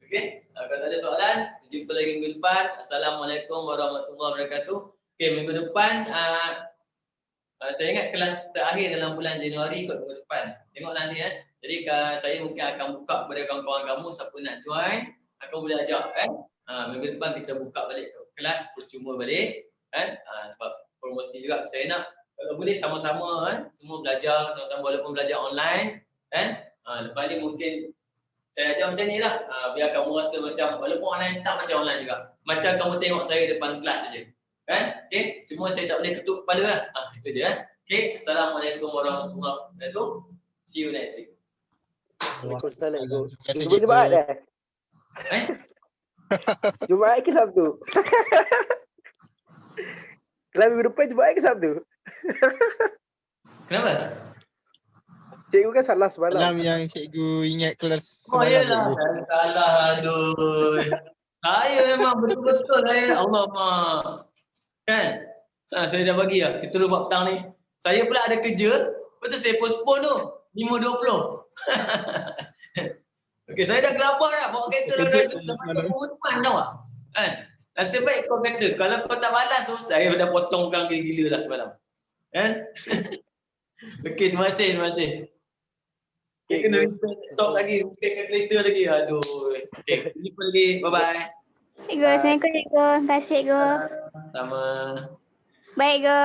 Okey? Kalau tak ada soalan, kita jumpa lagi minggu depan. Assalamualaikum warahmatullahi wabarakatuh. Okey, minggu depan saya ingat kelas terakhir dalam bulan Januari kot minggu depan. Tengoklah nanti Jadi saya mungkin akan buka kepada kawan-kawan kamu siapa nak join, aku boleh ajak minggu depan kita buka balik kelas percuma balik sebab promosi juga. Saya nak kalau boleh sama-sama semua belajar sama-sama walaupun belajar online lepas ni mungkin saya ajar macam ni lah biar kamu rasa macam walaupun online tak macam online juga. Macam kamu tengok saya depan kelas saja. Okey, cuma saya tak boleh ketuk kepala lah. Itu je Okey, Assalamualaikum warahmatullahi wabarakatuh. See you next week. Waalaikumsalam. Terima kasih, Jumpa Jumaat dah. Jumaat ke Sabtu? Kalau minggu depan Jumaat ke Sabtu? Kenapa? Cikgu kan salah Malam semalam. yang cikgu ingat kelas Oh semalam yelah, cikgu. saya salah aduh. Saya memang betul-betul saya Allah mak. Kan? Saya dah bagi lah. Kita dulu buat petang ni. Saya pula ada kerja. Lepas tu saya postpone tu. 5.20. Okey, saya dah gelabah dah. Bawa kereta dah Kejut dah saya macam semalam. hutan tau lah. Kan? Nasib baik kau kata. Kalau kau tak balas tu, saya dah potong kau gila-gila dah semalam. Kan? Okey, terima kasih. Terima kasih. Kita kena talk lagi. Mungkin kereta lagi. Aduh. Okey, jumpa lagi. Bye-bye. Cikgu, Assalamualaikum cikgu. Terima kasih cikgu. Sama. Baik cikgu.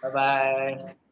Bye-bye.